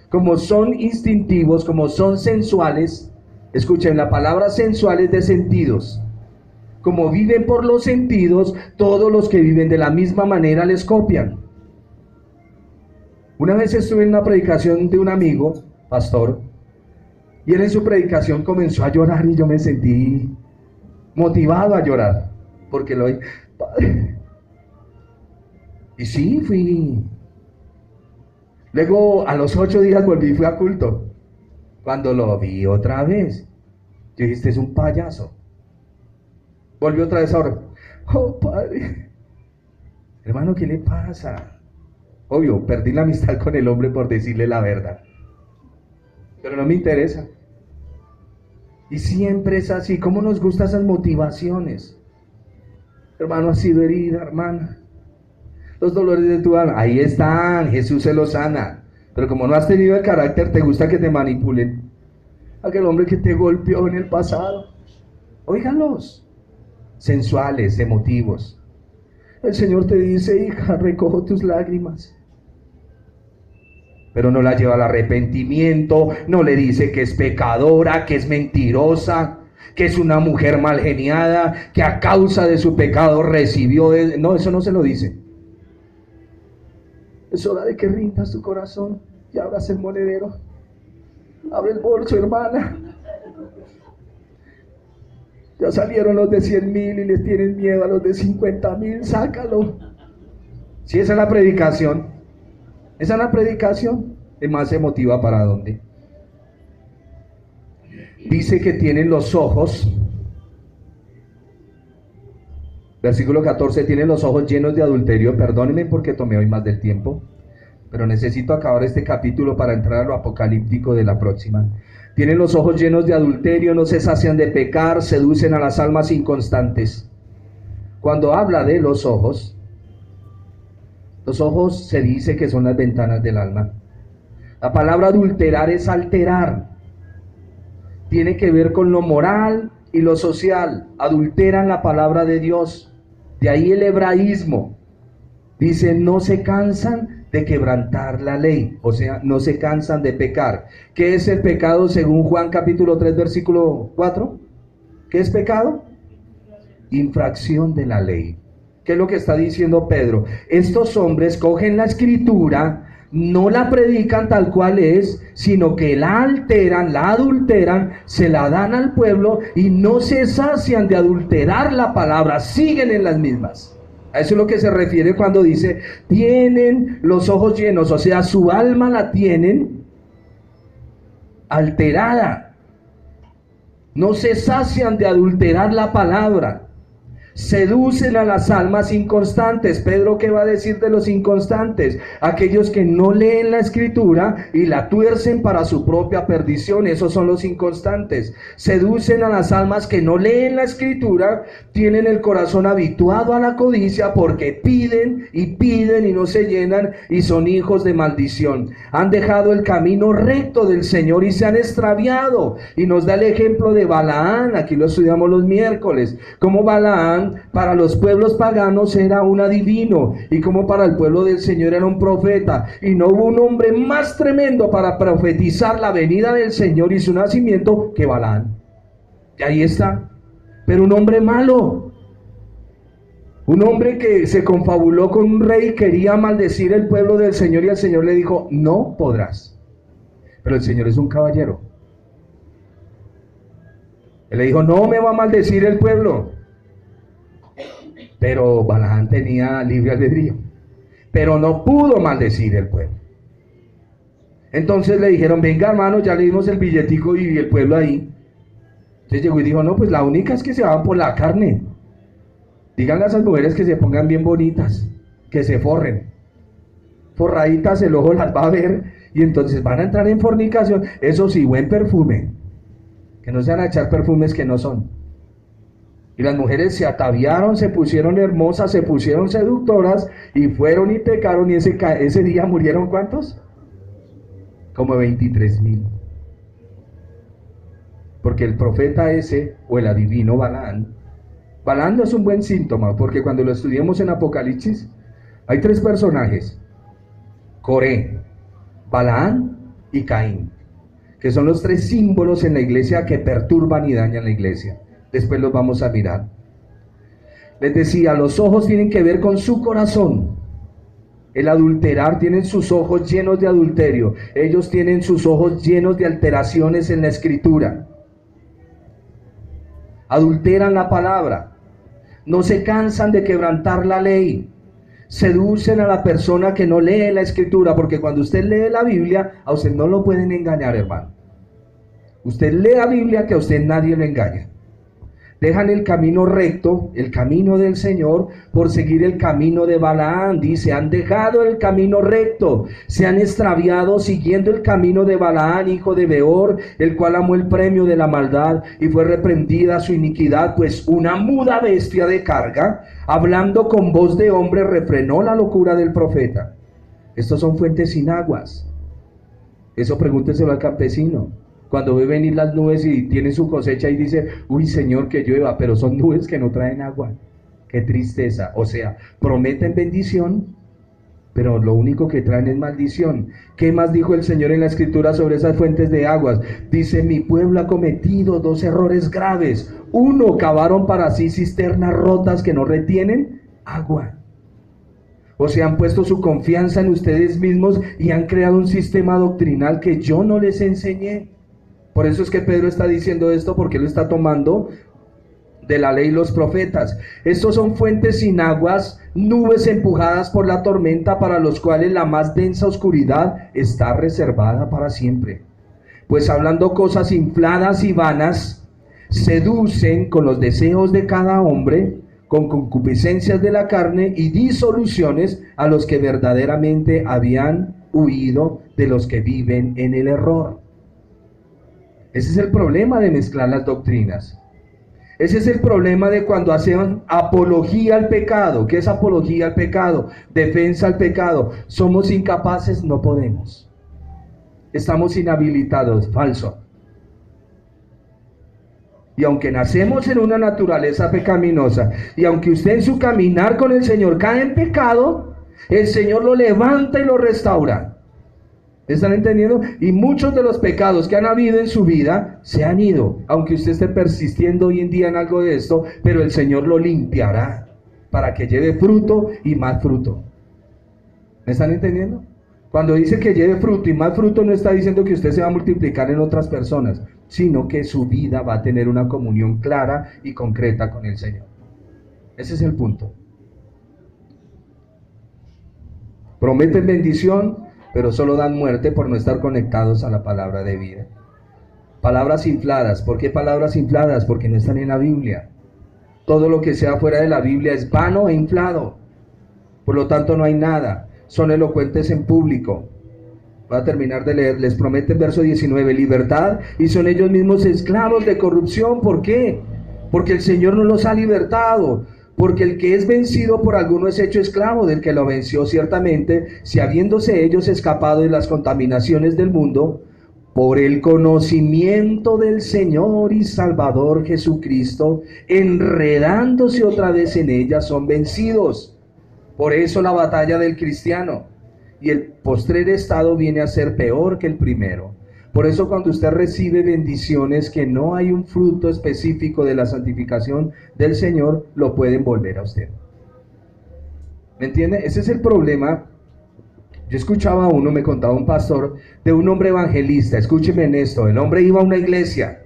Como son instintivos, como son sensuales. Escuchen, la palabra sensual es de sentidos. Como viven por los sentidos, todos los que viven de la misma manera les copian. Una vez estuve en una predicación de un amigo, pastor, y él en su predicación comenzó a llorar y yo me sentí motivado a llorar, porque lo oí, Padre. Y sí, fui. Luego a los 8 días volví y fui a culto. Cuando lo vi otra vez, yo dije, este es un payaso. Volvió otra vez ahora. Oh, Padre. Hermano, ¿qué le pasa? Obvio, perdí la amistad con el hombre por decirle la verdad. Pero no me interesa. Y siempre es así. ¿Cómo nos gustan esas motivaciones? Hermano, has sido herida, hermana. Los dolores de tu alma, ahí están, Jesús se los sana. Pero como no has tenido el carácter, te gusta que te manipulen. Aquel hombre que te golpeó en el pasado. Óiganlos. Sensuales, emotivos. El Señor te dice, hija, recojo tus lágrimas. Pero no la lleva al arrepentimiento, no le dice que es pecadora, que es mentirosa, que es una mujer mal geniada, que a causa de su pecado recibió... No, eso no se lo dice. Es hora de que rindas tu corazón y abras el monedero. Abre el bolso, hermana. Ya salieron los de 100,000 y les tienen miedo a los de 50,000. Sácalo. Si esa es la predicación. Esa es la predicación. Es más emotiva para dónde. Dice que tienen los ojos Versículo 14, tienen los ojos llenos de adulterio. Perdónenme porque tomé hoy más del tiempo, pero necesito acabar este capítulo para entrar a lo apocalíptico de la próxima. Tienen los ojos llenos de adulterio, no se sacian de pecar, seducen a las almas inconstantes. Cuando habla de los ojos se dice que son las ventanas del alma. La palabra adulterar es alterar. Tiene que ver con lo moral y lo social. Adulteran la palabra de Dios. De ahí el hebraísmo. Dice, no se cansan de quebrantar la ley. O sea, no se cansan de pecar. ¿Qué es el pecado según Juan capítulo 3 versículo 4? ¿Qué es pecado? Infracción de la ley. ¿Qué es lo que está diciendo Pedro? Estos hombres cogen la escritura, no la predican tal cual es, sino que la alteran, la adulteran, se la dan al pueblo y no se sacian de adulterar la palabra, siguen en las mismas. A eso es lo que se refiere cuando dice, tienen los ojos llenos, o sea, su alma la tienen alterada. No se sacian de adulterar la palabra. Seducen a las almas inconstantes. Pedro, ¿qué va a decir de los inconstantes? Aquellos que no leen la escritura y la tuercen para su propia perdición. Esos son los inconstantes. Seducen a las almas que no leen la escritura, tienen el corazón habituado a la codicia porque piden y no se llenan y son hijos de maldición. Han dejado el camino recto del Señor y se han extraviado. Y nos da el ejemplo de Balaán. Aquí lo estudiamos los miércoles. Como Balaán para los pueblos paganos era un adivino y como para el pueblo del Señor era un profeta, y no hubo un hombre más tremendo para profetizar la venida del Señor y su nacimiento que Balaán. Y ahí está, pero un hombre malo, un hombre que se confabuló con un rey, quería maldecir el pueblo del Señor y el Señor le dijo, no podrás. Pero el Señor es un caballero. Él le dijo, no me va a maldecir el pueblo. Pero Balaán tenía libre albedrío, pero no pudo maldecir el pueblo. Entonces le dijeron, venga hermano, ya le dimos el billetico y el pueblo ahí. Entonces llegó y dijo, no, pues la única es que se van por la carne. Díganle a esas mujeres que se pongan bien bonitas, que se forren. Forraditas el ojo las va a ver y entonces van a entrar en fornicación. Eso sí, buen perfume, que no se van a echar perfumes que no son. Y las mujeres se ataviaron, se pusieron hermosas, se pusieron seductoras y fueron y pecaron, y ese día murieron ¿cuántos? Como 23,000. Porque el profeta ese, o el adivino Balaán no es un buen síntoma, porque cuando lo estudiamos en Apocalipsis, hay 3 personajes: Coré, Balaán y Caín, que son los 3 símbolos en la iglesia que perturban y dañan la iglesia. Después los vamos a mirar. Les decía, los ojos tienen que ver con su corazón. El adulterar, tienen sus ojos llenos de adulterio. Ellos tienen sus ojos llenos de alteraciones en la escritura. Adulteran la palabra. No se cansan de quebrantar la ley. Seducen a la persona que no lee la escritura, porque cuando usted lee la Biblia, a usted no lo pueden engañar, hermano. Usted lee la Biblia, que a usted nadie lo engaña. Dejan el camino recto, el camino del Señor, por seguir el camino de Balaán. Dice, han dejado el camino recto, se han extraviado siguiendo el camino de Balaán, hijo de Beor, el cual amó el premio de la maldad y fue reprendida su iniquidad, pues una muda bestia de carga, hablando con voz de hombre, refrenó la locura del profeta. Estos son fuentes sin aguas. Eso pregúnteselo al campesino. Cuando ve venir las nubes y tiene su cosecha y dice, uy Señor, que llueva, pero son nubes que no traen agua. Qué tristeza. O sea, prometen bendición, pero lo único que traen es maldición. ¿Qué más dijo el Señor en la escritura sobre esas fuentes de aguas? Dice, mi pueblo ha cometido 2 errores graves. 1, cavaron para sí cisternas rotas que no retienen agua. O sea, han puesto su confianza en ustedes mismos y han creado un sistema doctrinal que yo no les enseñé. Por eso es que Pedro está diciendo esto, porque lo está tomando de la ley y los profetas. Estos son fuentes sin aguas, nubes empujadas por la tormenta, para los cuales la más densa oscuridad está reservada para siempre. Pues hablando cosas infladas y vanas, seducen con los deseos de cada hombre, con concupiscencias de la carne y disoluciones a los que verdaderamente habían huido de los que viven en el error. Ese es el problema de mezclar las doctrinas. Ese es el problema de cuando hacen apología al pecado. ¿Qué es apología al pecado? Defensa al pecado. Somos incapaces, no podemos. Estamos inhabilitados, falso. Y aunque nacemos en una naturaleza pecaminosa, y aunque usted en su caminar con el Señor cae en pecado, el Señor lo levanta y lo restaura. ¿Están entendiendo? Y muchos de los pecados que han habido en su vida se han ido, aunque usted esté persistiendo hoy en día en algo de esto, pero el Señor lo limpiará para que lleve fruto y más fruto. ¿Me están entendiendo? Cuando dice que lleve fruto y más fruto, no está diciendo que usted se va a multiplicar en otras personas, sino que su vida va a tener una comunión clara y concreta con el Señor. Ese es el punto. Prometen bendición, pero solo dan muerte por no estar conectados a la palabra de vida. Palabras infladas. ¿Por qué palabras infladas? Porque no están en la Biblia. Todo lo que sea fuera de la Biblia es vano e inflado. Por lo tanto, no hay nada. Son elocuentes en público. Voy a terminar de leer. Les prometen, verso 19, libertad, y son ellos mismos esclavos de corrupción. ¿Por qué? Porque el Señor no los ha libertado. Porque el que es vencido por alguno es hecho esclavo del que lo venció. Ciertamente, si habiéndose ellos escapado de las contaminaciones del mundo, por el conocimiento del Señor y Salvador Jesucristo, enredándose otra vez en ellas, son vencidos. Por eso la batalla del cristiano, y el postrer estado viene a ser peor que el primero. Por eso cuando usted recibe bendiciones que no hay un fruto específico de la santificación del Señor, lo pueden volver a usted. ¿Me entiende? Ese es el problema. Yo escuchaba a uno, me contaba un pastor, de un hombre evangelista. Escúcheme en esto. El hombre iba a una iglesia,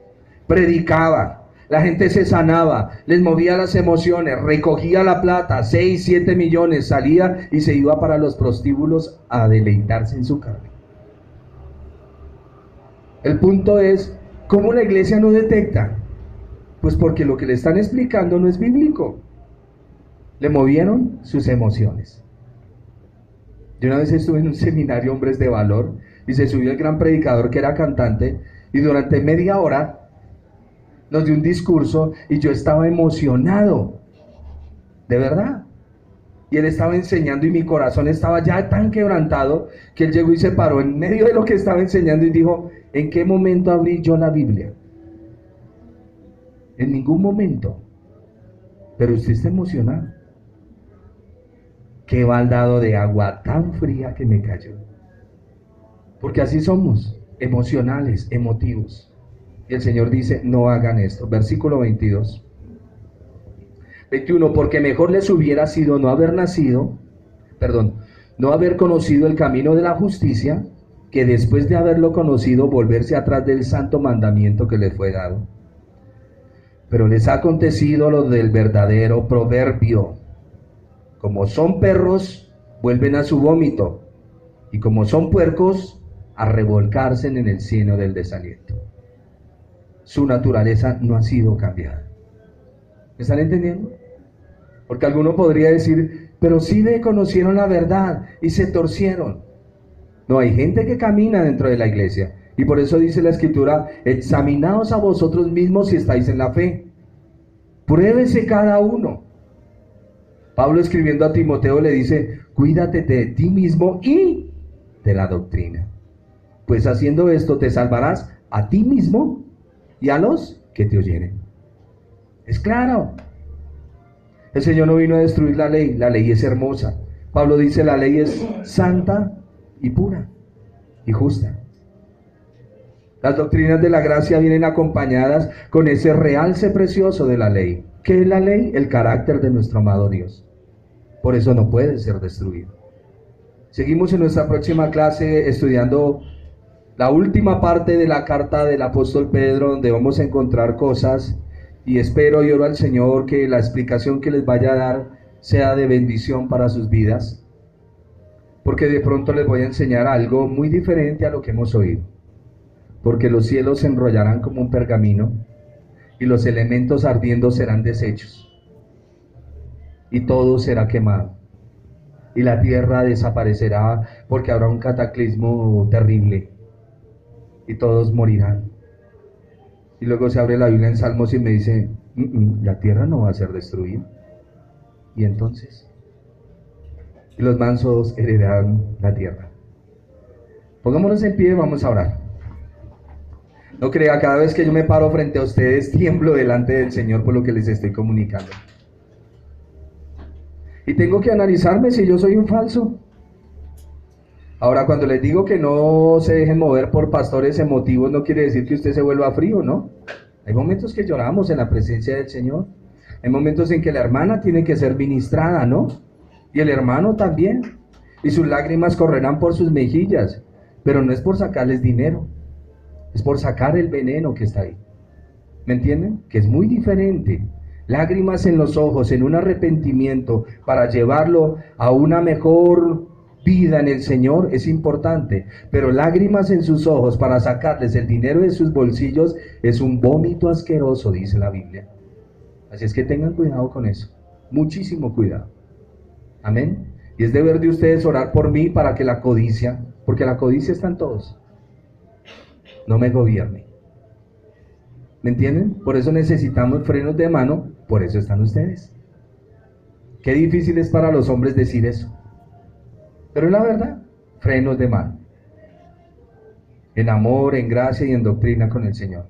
predicaba, la gente se sanaba, les movía las emociones, recogía la plata, 6, 7 millones, salía y se iba para los prostíbulos a deleitarse en su carne. El punto es, ¿cómo la iglesia no detecta? Pues porque lo que le están explicando no es bíblico. Le movieron sus emociones. Yo una vez estuve en un seminario Hombres de Valor y se subió el gran predicador que era cantante y durante media hora nos dio un discurso y yo estaba emocionado, de verdad. Y él estaba enseñando y mi corazón estaba ya tan quebrantado que él llegó y se paró en medio de lo que estaba enseñando y dijo, ¿en qué momento abrí yo la Biblia? En ningún momento. Pero usted está emocionado. Qué baldado de agua tan fría que me cayó. Porque así somos, emocionales, emotivos. Y el Señor dice, no hagan esto. Versículo 22. 21, porque mejor les hubiera sido no haber conocido el camino de la justicia, que después de haberlo conocido volverse atrás del santo mandamiento que les fue dado. Pero les ha acontecido lo del verdadero proverbio: como son perros, vuelven a su vómito, y como son puercos, a revolcarse en el seno del desaliento. Su naturaleza no ha sido cambiada. ¿Me están entendiendo? Porque alguno podría decir, pero sí conocieron la verdad y se torcieron. No, hay gente que camina dentro de la iglesia. Y por eso dice la Escritura, examinaos a vosotros mismos si estáis en la fe. Pruébese cada uno. Pablo, escribiendo a Timoteo, le dice, cuídate de ti mismo y de la doctrina. Pues haciendo esto te salvarás a ti mismo y a los que te oyeren. Es claro. El Señor no vino a destruir la ley es hermosa. Pablo dice, la ley es santa y pura y justa. Las doctrinas de la gracia vienen acompañadas con ese realce precioso de la ley. ¿Qué es la ley? El carácter de nuestro amado Dios. Por eso no puede ser destruido. Seguimos en nuestra próxima clase estudiando la última parte de la carta del apóstol Pedro, donde vamos a encontrar cosas, y espero y oro al Señor que la explicación que les vaya a dar sea de bendición para sus vidas, porque de pronto les voy a enseñar algo muy diferente a lo que hemos oído. Porque los cielos se enrollarán como un pergamino y los elementos ardiendo serán deshechos. y todo será quemado. Y la tierra desaparecerá porque habrá un cataclismo terrible y todos morirán. Y luego se abre la Biblia en Salmos y me dice, la tierra no va a ser destruida. Y entonces, y los mansos heredarán la tierra. Pongámonos en pie, vamos a orar. No crea, cada vez que yo me paro frente a ustedes, tiemblo delante del Señor por lo que les estoy comunicando. Y tengo que analizarme si yo soy un falso. Ahora, cuando les digo que no se dejen mover por pastores emotivos, no quiere decir que usted se vuelva frío, ¿no? Hay momentos que lloramos en la presencia del Señor. Hay momentos en que la hermana tiene que ser ministrada, ¿no? Y el hermano también. Y sus lágrimas correrán por sus mejillas. Pero no es por sacarles dinero. Es por sacar el veneno que está ahí. ¿Me entienden? Que es muy diferente. Lágrimas en los ojos, en un arrepentimiento, para llevarlo a una mejor vida en el Señor es importante, pero lágrimas en sus ojos para sacarles el dinero de sus bolsillos es un vómito asqueroso, dice la Biblia. Así es que tengan cuidado con eso, muchísimo cuidado. Amén. Y es deber de ustedes orar por mí para que la codicia, porque la codicia está en todos, no me gobierne. ¿Me entienden? Por eso necesitamos frenos de mano, por eso están ustedes. Qué difícil es para los hombres decir eso. Pero es la verdad, frenos de mano. En amor, en gracia y en doctrina con el Señor.